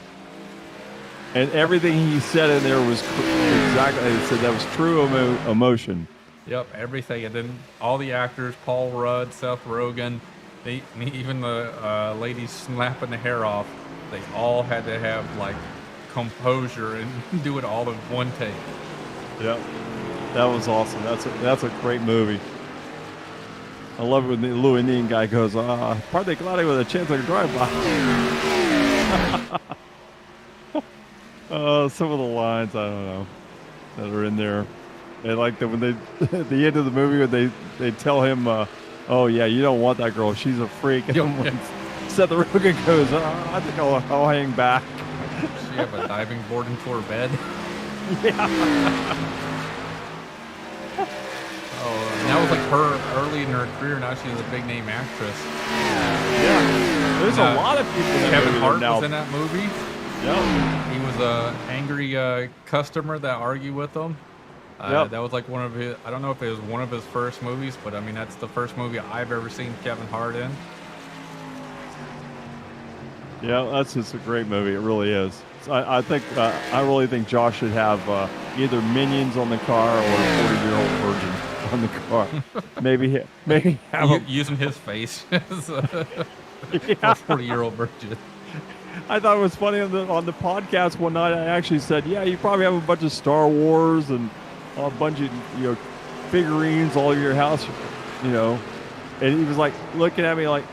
And everything he said in there was exactly. He said that was true emotion. Yep, everything, and then all the actors: Paul Rudd, Seth Rogen, even the ladies snapping the hair off. They all had to have like composure and do it all in one take. Yep. That was awesome. That's a great movie. I love it when the Louis Indian guy goes, "Partly glad with a chance I could drive by." Some of the lines I don't know that are in there. They like that when they at the end of the movie when they tell him, "Oh yeah, you don't want that girl. She's a freak." And when Seth Rogen goes, "I think I'll hang back." Does she have a diving board into her bed? Yeah. Oh, and that was like her early in her career. Now she's a big name actress. Yeah. There's a lot of people that Kevin Hart now. was in that movie. Yep. He was a angry customer that argued with him. Yep. That was like one of his. I don't know if it was one of his first movies, but I mean that's the first movie I've ever seen Kevin Hart in. Yeah, that's just a great movie. It really is. So I really think Josh should have either Minions on the car or a 40-year-old virgin on the car. maybe have Using his face as a yeah. 40-year-old virgin. I thought it was funny on the podcast one night. I actually said, "Yeah, you probably have a bunch of Star Wars and a bunch of figurines all over your house, And he was like looking at me like,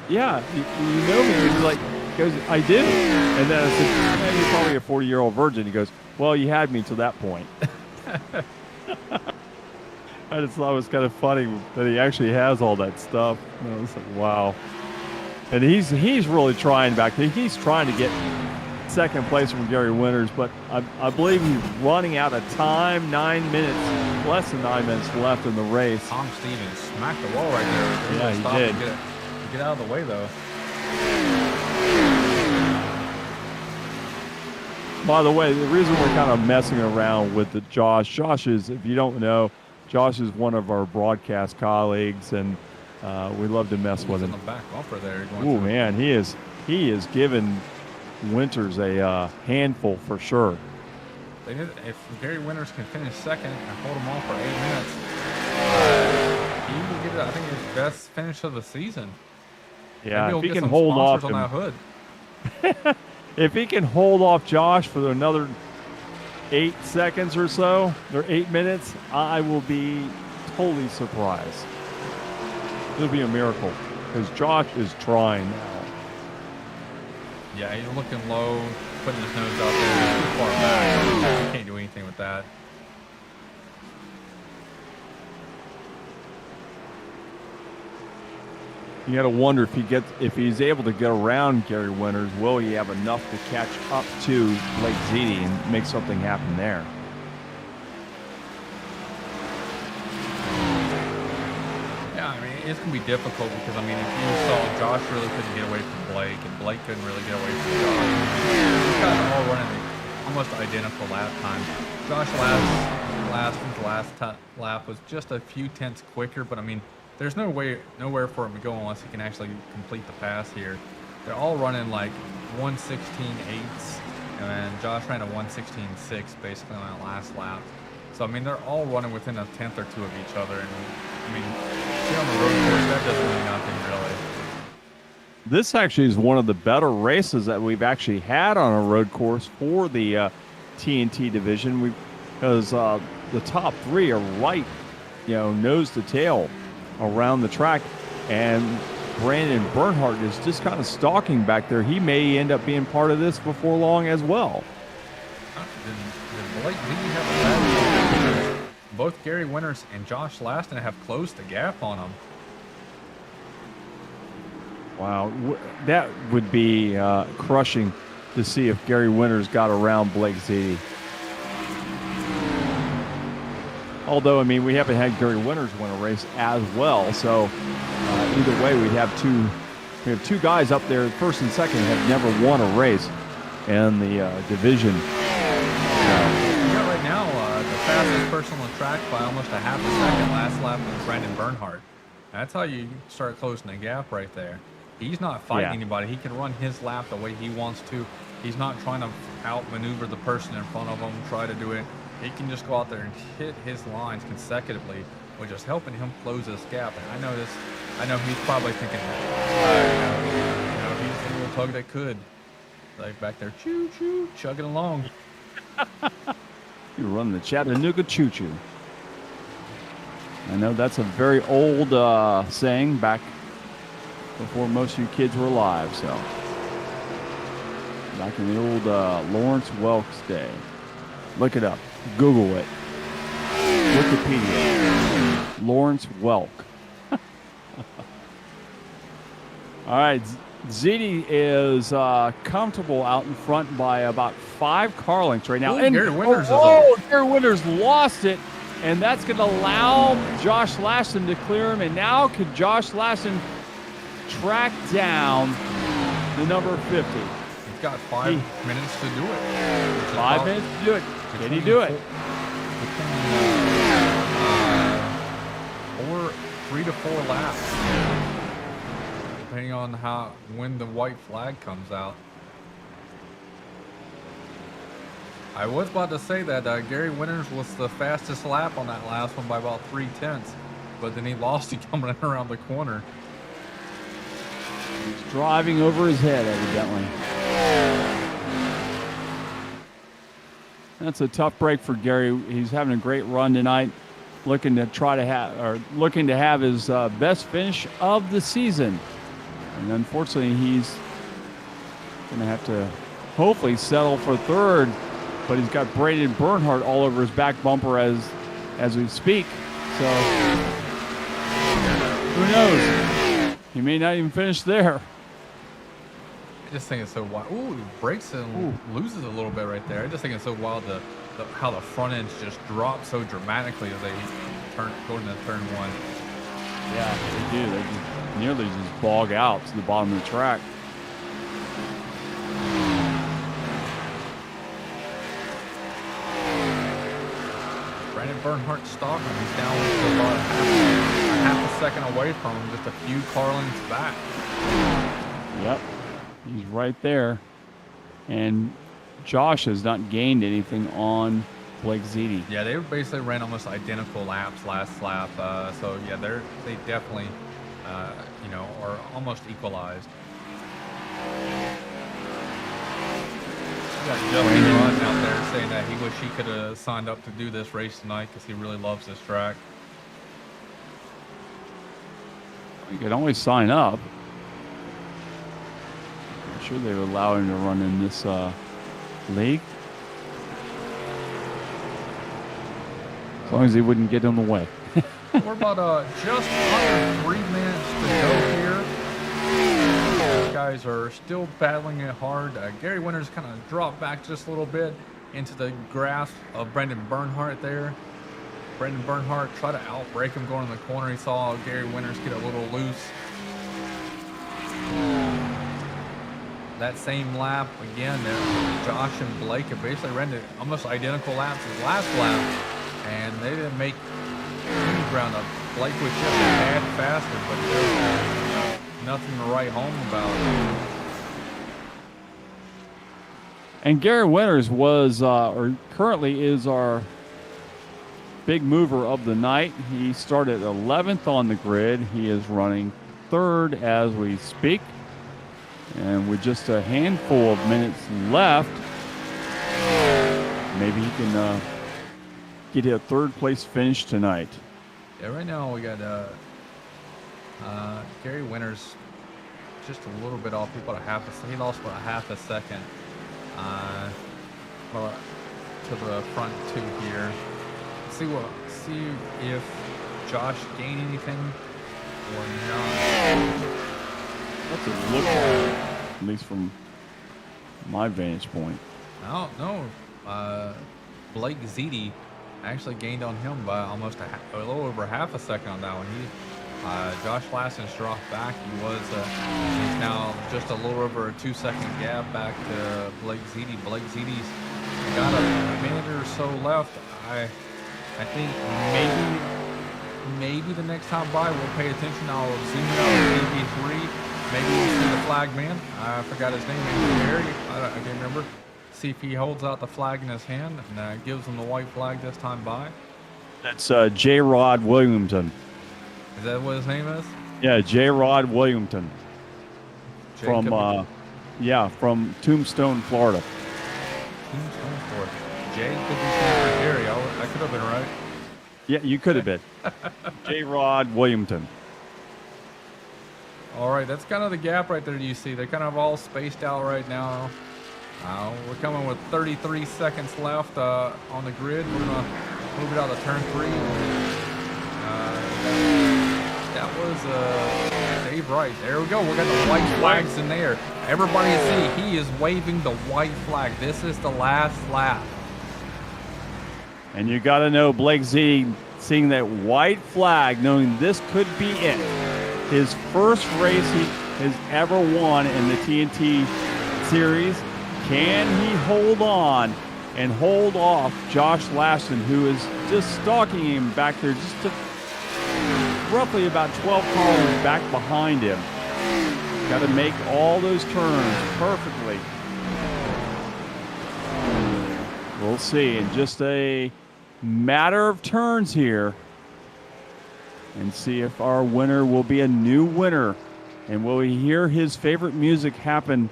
"Yeah, you know me." He's like, goes, "I do." And then I said, "Yeah, you're probably a 40-year-old virgin." He goes, "Well, you had me to that point." I just thought it was kind of funny that he actually has all that stuff. And I was like, wow. And he's really trying back there. He's trying to get second place from Gary Winters, but I believe he's running out of time. 9 minutes, less than 9 minutes left in the race. Tom Stevens smacked the wall right there. Yeah, he Stop did. and get out of the way though. By the way, the reason we're kind of messing around with the Josh is, if you don't know, Josh is one of our broadcast colleagues, and we love to mess with him. On the back bumper there. Oh man, he is given Winters a handful for sure. If Gary Winters can finish second and hold him off for 8 minutes, he will get, I think, his best finish of the season. Yeah, maybe if he get can some hold off sponsors on that hood. if he can hold off Josh for another 8 seconds or so, or 8 minutes, I will be totally surprised. It'll be a miracle because Josh is trying now. Yeah, he's looking low, putting his nose out there too far back. You can't do anything with that. You got to wonder if he's able to get around Gary Winters, will he have enough to catch up to Blake Ziti and make something happen there? Yeah, I mean, it's going to be difficult because, I mean, if you saw Josh really couldn't get away from Blake and Blake couldn't really get away from Josh. They're kind of all running almost identical lap times. Josh last lap was just a few tenths quicker, but I mean, there's nowhere for him to go unless he can actually complete the pass here. They're all running like 1:16.8s, and Josh ran a 1:16.6 basically on that last lap. So I mean, they're all running within a tenth or two of each other, and I mean, see on the road course, that doesn't mean nothing really. This actually is one of the better races that we've actually had on a road course for the TNT division. Because the top three are right, nose to tail around the track, and Brandon Bernhardt is just kind of stalking back there. He may end up being part of this before long as well. Did Blake Ziti have a bad? Both Gary Winters and Josh Laston have closed the gap on him. Wow, that would be crushing to see if Gary Winters got around Blake Ziti. Although, I mean, we haven't had Gary Winters win a race as well, so either way, we have two guys up there, first and second, have never won a race in the division. Yeah, right now, the fastest person on the track by almost a half a second last lap was Brandon Bernhardt. That's how you start closing the gap right there. He's not fighting anybody. He can run his lap the way he wants to. He's not trying to outmaneuver the person in front of him, try to do it. He can just go out there and hit his lines consecutively, which is helping him close this gap. And I know he's probably thinking, he's a little tug that could. Like back there, choo-choo, chugging along. You run the Chattanooga choo-choo. I know that's a very old saying back before most of you kids were alive. So back in the old Lawrence Welk's day. Look it up. Google it. Wikipedia. Lawrence Welk. All right. Ziti is comfortable out in front by about 5 car lengths right now. Ooh, And Gary Winters is Gary Winters lost it. And that's going to allow Josh Laston to clear him. And now could Josh Laston track down the number 50? He's got 5 minutes to do it. 5 minutes to do it. Can he do it? 3 to 4 laps, depending on when the white flag comes out. I was about to say that Gary Winters was the fastest lap on that last one by about 0.3, but then he lost it coming around the corner. He's driving over his head, evidently. That's a tough break for Gary. He's having a great run tonight, looking to have his best finish of the season. And unfortunately, he's going to have to hopefully settle for third. But he's got Braden Bernhardt all over his back bumper as we speak. So who knows? He may not even finish there. I just think it's so wild. Ooh, he breaks and loses a little bit right there. I just think it's so wild how the front ends just drop so dramatically as they go into turn 1. Yeah, they do. They just nearly just bog out to the bottom of the track. Brandon Bernhardt stalking. He's down to about half a second away from him, just a few car lengths back. Yep, he's right there. And Josh has not gained anything on Blake Ziti. Yeah, they basically ran almost identical laps last lap. So yeah, they definitely, are almost equalized. We got Justin Run out there saying that he wish he could have signed up to do this race tonight because he really loves this track. You can always sign up. I'm sure they would allow him to run in this league. As long as he wouldn't get in the way. We're about just under 3 minutes to go here. These guys are still battling it hard. Gary Winters kind of dropped back just a little bit into the grasp of Brandon Bernhardt there. Brandon Bernhardt tried to outbrake him going in the corner. He saw Gary Winters get a little loose. That same lap again, Josh and Blake have basically ran almost identical laps as last lap, and they didn't make any ground up. Blake was just a tad faster, but there was nothing to write home about. And Gary Winters was, or currently is, our big mover of the night. He started 11th on the grid. He is running 3rd as we speak. And with just a handful of minutes left, maybe he can get a 3rd place finish tonight. Yeah, right now we got Gary Winters just a little bit off. He lost about a half a second to the front 2 here. See if Josh gained anything or not. What's it look like, at least from my vantage point? I don't know. Blake Ziti actually gained on him by almost a little over half a second on that one. Josh Lassen's dropped back. He's now just a little over a 2-second gap back to Blake Ziti. Blake Ziti's got a minute or so left. I think maybe the next time by we'll pay attention. I'll zoom in on TV3. Maybe we'll see the flag man. I forgot his name. Barry. I can't remember. See if he holds out the flag in his hand and gives him the white flag this time by. That's J. Rod Williamson. Is that what his name is? Yeah, J. Rod Williamson. From Tombstone, Florida. Tombstone, Florida. Jay could be standing for Gary. I could have been right. Yeah, you could have been. J-Rod Williamson. All right, that's kind of the gap right there you see. They're kind of all spaced out right now. We're coming with 33 seconds left on the grid. We're going to move it out to turn 3. That was Dave Wright. There we go. We got the white flags in there. Everybody see, he is waving the white flag. This is the last lap. And you got to know Blake Z seeing that white flag, knowing this could be it. His first race he has ever won in the TNT series. Can he hold on and hold off Josh Laston, who is just stalking him back there, just to roughly about 12 cars back behind him. Got to make all those turns perfectly. We'll see in just a matter of turns here, and see if our winner will be a new winner, and will we hear his favorite music happen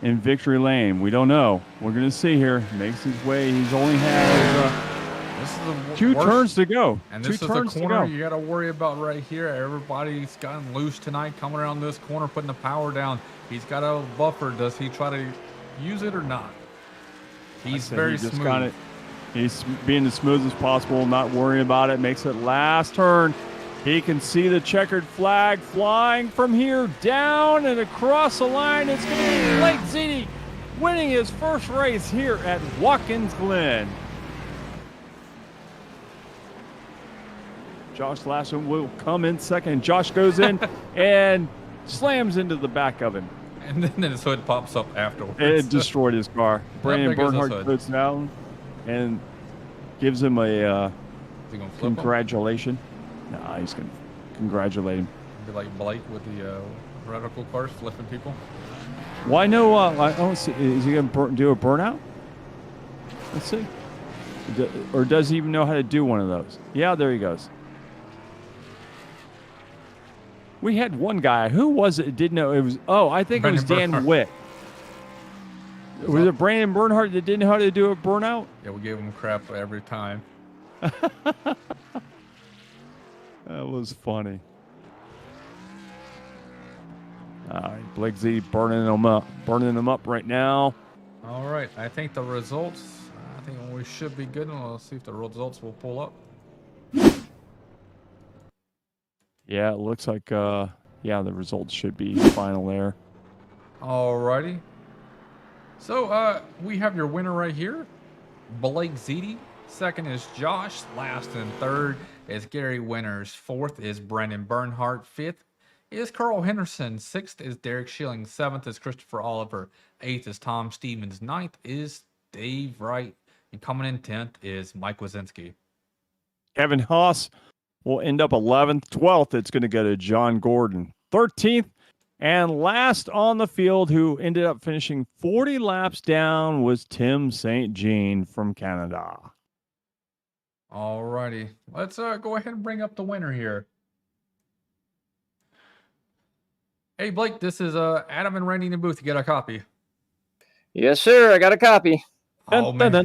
in victory lane? We don't know. We're going to see here. Makes his way. He's only has This is the 2 worst. turns to go. And this is the corner you got to worry about right here. Everybody's gotten loose tonight, coming around this corner, putting the power down. He's got a buffer. Does he try to use it or not? He's very smooth. He's being as smooth as possible, not worrying about it. Makes it last turn. He can see the checkered flag flying from here down and across the line. It's going to be Blake Ziti winning his first race here at Watkins Glen. Josh Laston will come in second. Josh goes in and slams into the back of him. And then his hood pops up afterwards. It destroyed his car. Brandon Bernhardt goes down and gives him a congratulation. Nah, he's going to congratulate him. Be like Blake with the radical cars flipping people. Why no? I don't see. Is he going to do a burnout? Let's see. Or does he even know how to do one of those? Yeah, there he goes. We had one guy. Who was it? Didn't know it was. Oh, I think it was Dan Witt. Was it Brandon Bernhardt that didn't know how to do a burnout? Yeah, we gave him crap every time. That was funny. All right, Blake Z burning them up right now. All right, I think the results. I think we should be good, and we'll see if the results will pull up. Yeah, it looks like the results should be final there. All righty. So we have your winner right here, Blake Ziti. Second is Josh. Last and third is Gary Winters. Fourth is Brandon Bernhardt. Fifth is Carl Henderson. Sixth is Derek Schilling. Seventh is Christopher Oliver. Eighth is Tom Stevens. Ninth is Dave Wright. And coming in 10th is Mike Wazinski. Kevin Haas will end up 11th. 12th, it's going to go to John Gordon. 13th, and last on the field, who ended up finishing 40 laps down, was Tim St. Jean from Canada. All righty. Let's go ahead and bring up the winner here. Hey, Blake, this is Adam and Randy in the booth. You got a copy? Yes, sir. I got a copy. Oh, man. Oh,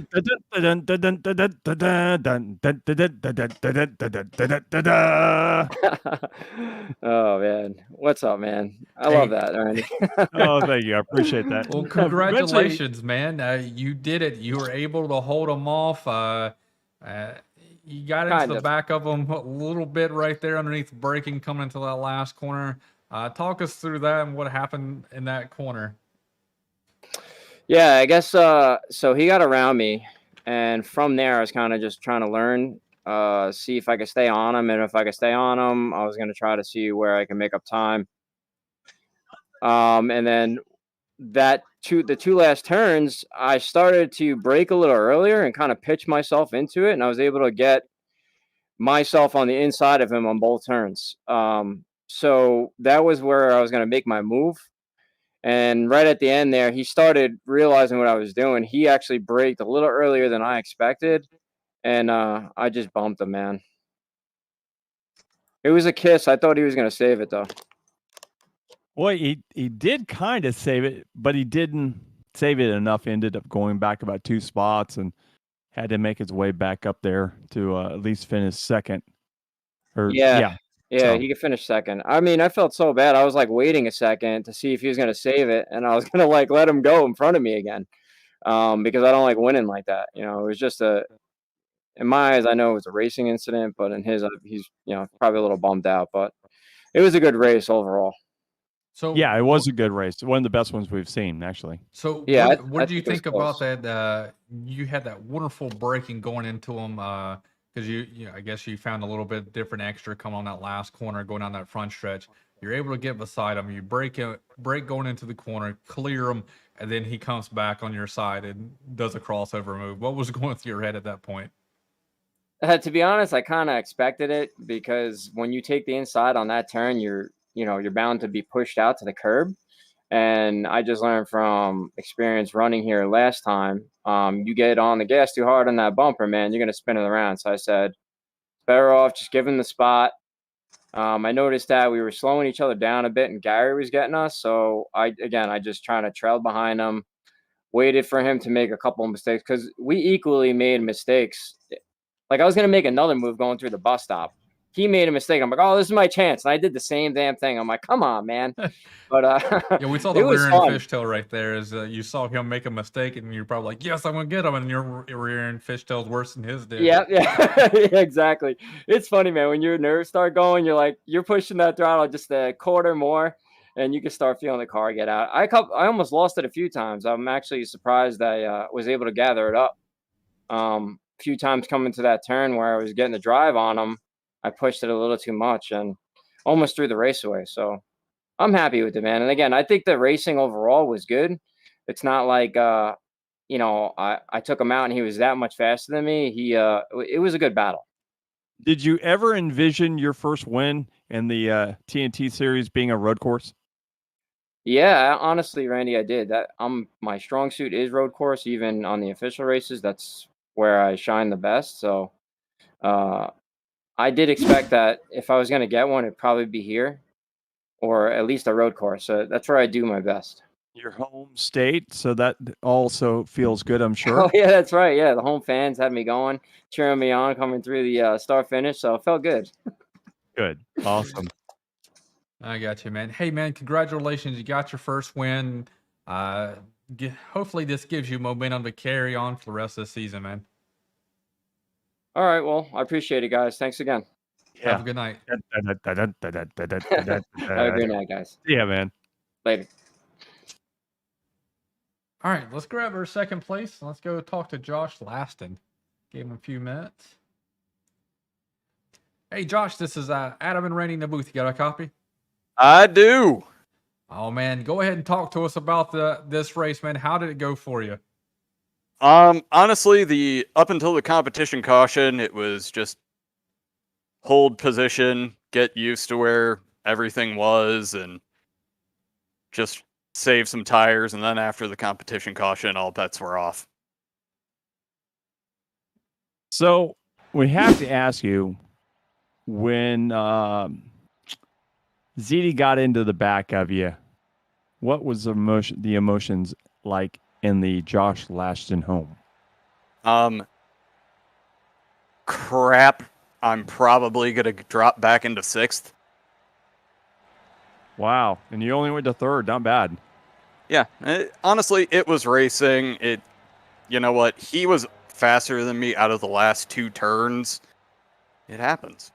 man. What's up, man? I love that, Randy. Oh, thank you. I appreciate that. Well, congratulations, man. You did it. You were able to hold them off. You got into the back of them a little bit right there underneath braking coming into that last corner. Talk us through that and what happened in that corner. Yeah, I guess so he got around me, and from there I was kind of just trying to learn, see if I could stay on him, and if I could stay on him, I was going to try to see where I can make up time. And then the two last turns, I started to brake a little earlier and kind of pitch myself into it, and I was able to get myself on the inside of him on both turns. So that was where I was going to make my move. And right at the end there, he started realizing what I was doing. He actually braked a little earlier than I expected, and I just bumped him, man. It was a kiss. I thought he was going to save it, though. Well, he did kind of save it, but he didn't save it enough. Ended up going back about 2 spots and had to make his way back up there to at least finish second. Yeah, So. he could finish second. I mean, I felt so bad. I was like waiting a second to see if he was gonna save it, and I was gonna like let him go in front of me again, because I don't like winning like that. It was just in my eyes, I know it was a racing incident, but in his, he's probably a little bummed out. But it was a good race overall. So Yeah, it was a good race. One of the best ones we've seen, actually. So Yeah, what I did you think it was think about close. that? You had that wonderful braking going into them because I guess you found a little bit different extra coming on that last corner, going down that front stretch. You're able to get beside him. You brake going into the corner, clear him, and then he comes back on your side and does a crossover move. What was going through your head at that point? To be honest, I kind of expected it because when you take the inside on that turn, you're bound to be pushed out to the curb. And I just learned from experience running here last time. You get on the gas too hard on that bumper, man, you're gonna spin it around. So I said, better off just give him the spot. I noticed that we were slowing each other down a bit, and Gary was getting us. So I just trying to trail behind him, waited for him to make a couple of mistakes because we equally made mistakes. Like I was gonna make another move going through the bus stop. He made a mistake. I'm like, oh, this is my chance, and I did the same damn thing. I'm like, come on, man. But Yeah, we saw it the was rear end fun. fishtail right there. Is you saw him make a mistake, and you're probably like, "Yes, I'm gonna get him," and your rear end fishtail's worse than his did. Yeah, yeah, exactly. It's funny, man. When your nerves start going, you're pushing that throttle just a quarter more, and you can start feeling the car get out. I almost lost it a few times. I'm actually surprised I was able to gather it up. A few times coming to that turn where I was getting the drive on him, I pushed it a little too much and almost threw the race away. So I'm happy with it, man. And again, I think the racing overall was good. It's not like I took him out and he was that much faster than me. It was a good battle. Did you ever envision your first win in the TNT series being a road course? Yeah, honestly, Randy, I did. My strong suit is road course, even on the official races. That's where I shine the best. So I did expect that if I was going to get one, it'd probably be here or at least a road course. So that's where I do my best. Your home state, so that also feels good, I'm sure. Oh yeah, that's right. Yeah, the home fans had me going, cheering me on, coming through the start finish. So it felt good. Good, awesome. I got you, man. Hey, man, congratulations! You got your first win. Hopefully, this gives you momentum to carry on for the rest of the season, man. All right. Well, I appreciate it, guys. Thanks again. Yeah. Have a good night. Have a great night, guys. Yeah, man. Later. All right, let's grab our second place. Let's go talk to Josh Laston. Give him a few minutes. Hey, Josh, this is Adam and Randy in the booth. You got a copy? I do. Oh, man, go ahead and talk to us about this race, man. How did it go for you? Honestly, up until the competition caution, it was just hold position, get used to where everything was, and just save some tires. And then after the competition caution, all bets were off. So we have to ask you, when ZD got into the back of you, what was the emotions like in the Josh Laston home? Crap. I'm probably going to drop back into 6th. Wow. And you only went to 3rd. Not bad. Yeah. Honestly, it was racing. You know what? He was faster than me out of the last 2 turns. It happens.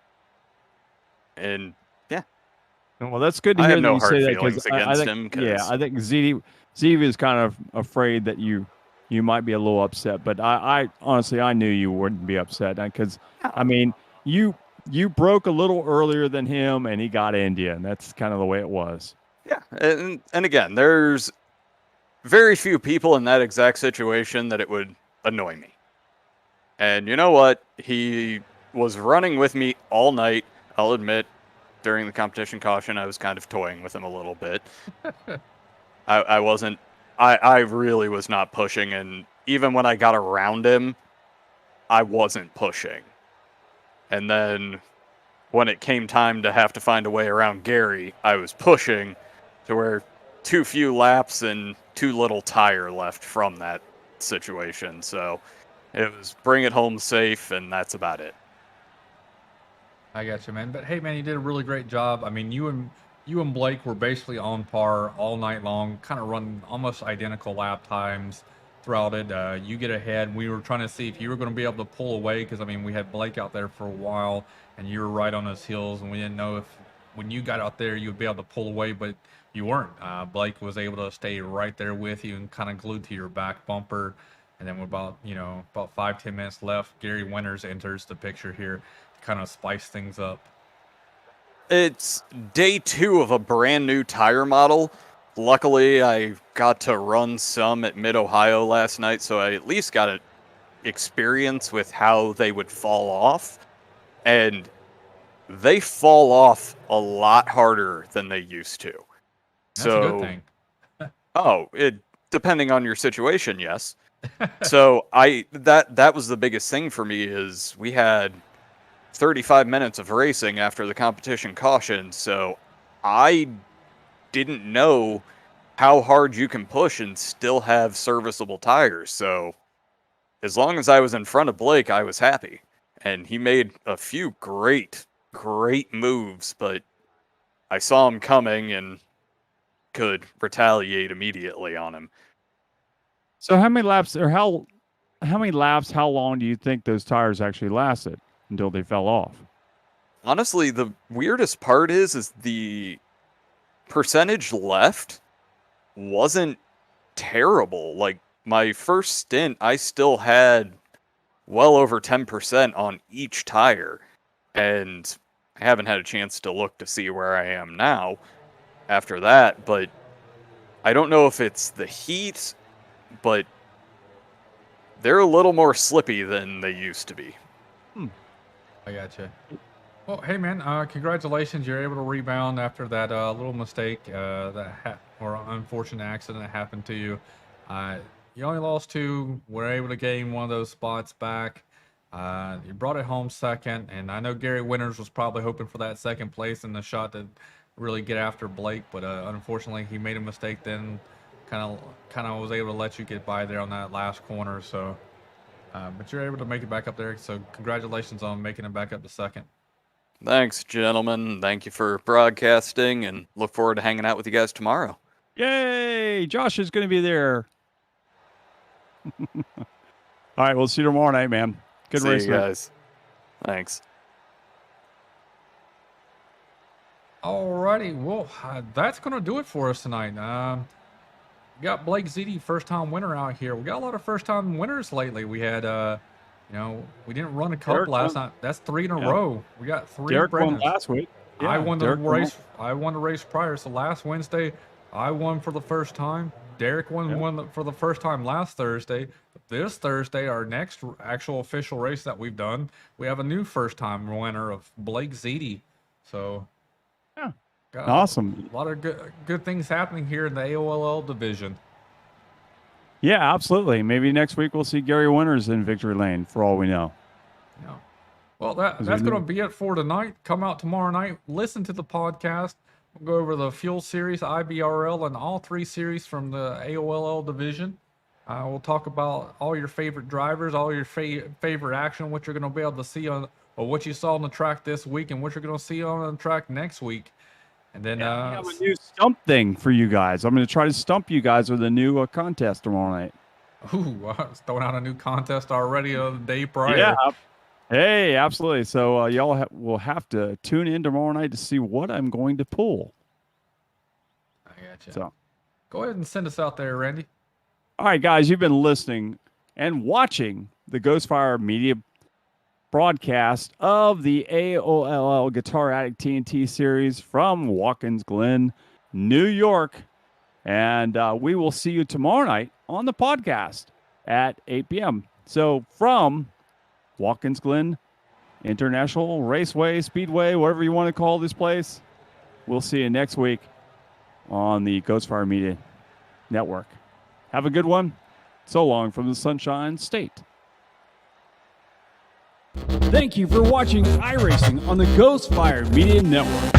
And yeah. Well, that's good to I hear have that no you hard say that, feelings against him. Yeah, I think ZD is kind of afraid that you might be a little upset, but I honestly, I knew you wouldn't be upset because, I mean, you broke a little earlier than him and he got into you, and that's kind of the way it was. Yeah, and again, there's very few people in that exact situation that it would annoy me. And you know what? He was running with me all night. I'll admit, during the competition caution, I was kind of toying with him a little bit. I wasn't. I really was not pushing, and even when I got around him, I wasn't pushing. And then when it came time to have to find a way around Gary, I was pushing to where too few laps and too little tire left from that situation. So It was bring it home safe, and that's about it. I got you, man. But hey, man, you did a really great job. I mean, you and Blake were basically on par all night long, kind of running almost identical lap times throughout it. You get ahead. We were trying to see if you were going to be able to pull away because, I mean, we had Blake out there for a while, and you were right on his heels, and we didn't know if when you got out there you would be able to pull away, but you weren't. Blake was able to stay right there with you and kind of glued to your back bumper. And then with about 5-10 minutes left, Gary Winters enters the picture here to kind of spice things up. It's day 2 of a brand new tire model. Luckily, I got to run some at Mid-Ohio last night, so I at least got an experience with how they would fall off. And they fall off a lot harder than they used to. That's a good thing. Depending on your situation, yes. So that was the biggest thing for me is we had 35 minutes of racing after the competition caution, so I didn't know how hard you can push and still have serviceable tires. So as long as I was in front of Blake, I was happy. And he made a few great moves, but I saw him coming and could retaliate immediately on him. So how many laps how long do you think those tires actually lasted until they fell off? Honestly, the weirdest part is the percentage left wasn't terrible. Like, my first stint, I still had well over 10% on each tire, and I haven't had a chance to look to see where I am now after that, but I don't know if it's the heat, but they're a little more slippy than they used to be. I gotcha. Well, hey, man, congratulations. You're able to rebound after that little mistake, or unfortunate accident that happened to you. You only lost 2. Were able to gain one of those spots back. You brought it home second, and I know Gary Winters was probably hoping for that second place in the shot to really get after Blake, but unfortunately he made a mistake then. Kind of was able to let you get by there on that last corner. So, but you're able to make it back up there. So congratulations on making it back up to second. Thanks, gentlemen. Thank you for broadcasting, and look forward to hanging out with you guys tomorrow. Yay! Josh is going to be there. All right, we'll see you tomorrow night, man. Good race, see you guys. Thanks. Alrighty, well, that's going to do it for us tonight. We got Blake Ziti, first-time winner out here. We got a lot of first-time winners lately. We had, we didn't run a cup Derek last won. night. That's 3 in a row. We got 3. Derek won Brennans. last week. Yeah, I won the Derek race. I won the race prior. So last Wednesday, I won for the first time. Derek won for the first time last Thursday. This Thursday, our next actual official race that we've done, we have a new first-time winner of Blake Ziti. So, Yeah. got Awesome. a lot of good things happening here in the AOLL division. Yeah, absolutely. Maybe next week we'll see Gary Winters in victory lane for all we know. Yeah. Well, that's going to be it for tonight. Come out tomorrow night. Listen to the podcast. We'll go over the Fuel Series, IBRL, and all 3 series from the AOLL division. We'll talk about all your favorite drivers, all your favorite action, what you're going to be able to see on, or what you saw on the track this week, and what you're going to see on the track next week. And then I have a new stump thing for you guys. I'm going to try to stump you guys with a new contest tomorrow night. Ooh, throwing out a new contest already the day prior. Yeah. Hey, absolutely. So y'all will have to tune in tomorrow night to see what I'm going to pull. I gotcha. So, go ahead and send us out there, Randy. all right, guys, you've been listening and watching the Ghostfire Media broadcast of the AOLL Guitar Addict TNT series from Watkins Glen, New York. And we will see you tomorrow night on the podcast at 8 p.m. So from Watkins Glen International Raceway, Speedway, whatever you want to call this place, we'll see you next week on the Ghostfire Media Network. Have a good one. So long from the Sunshine State. Thank you for watching iRacing on the Ghostfire Media Network.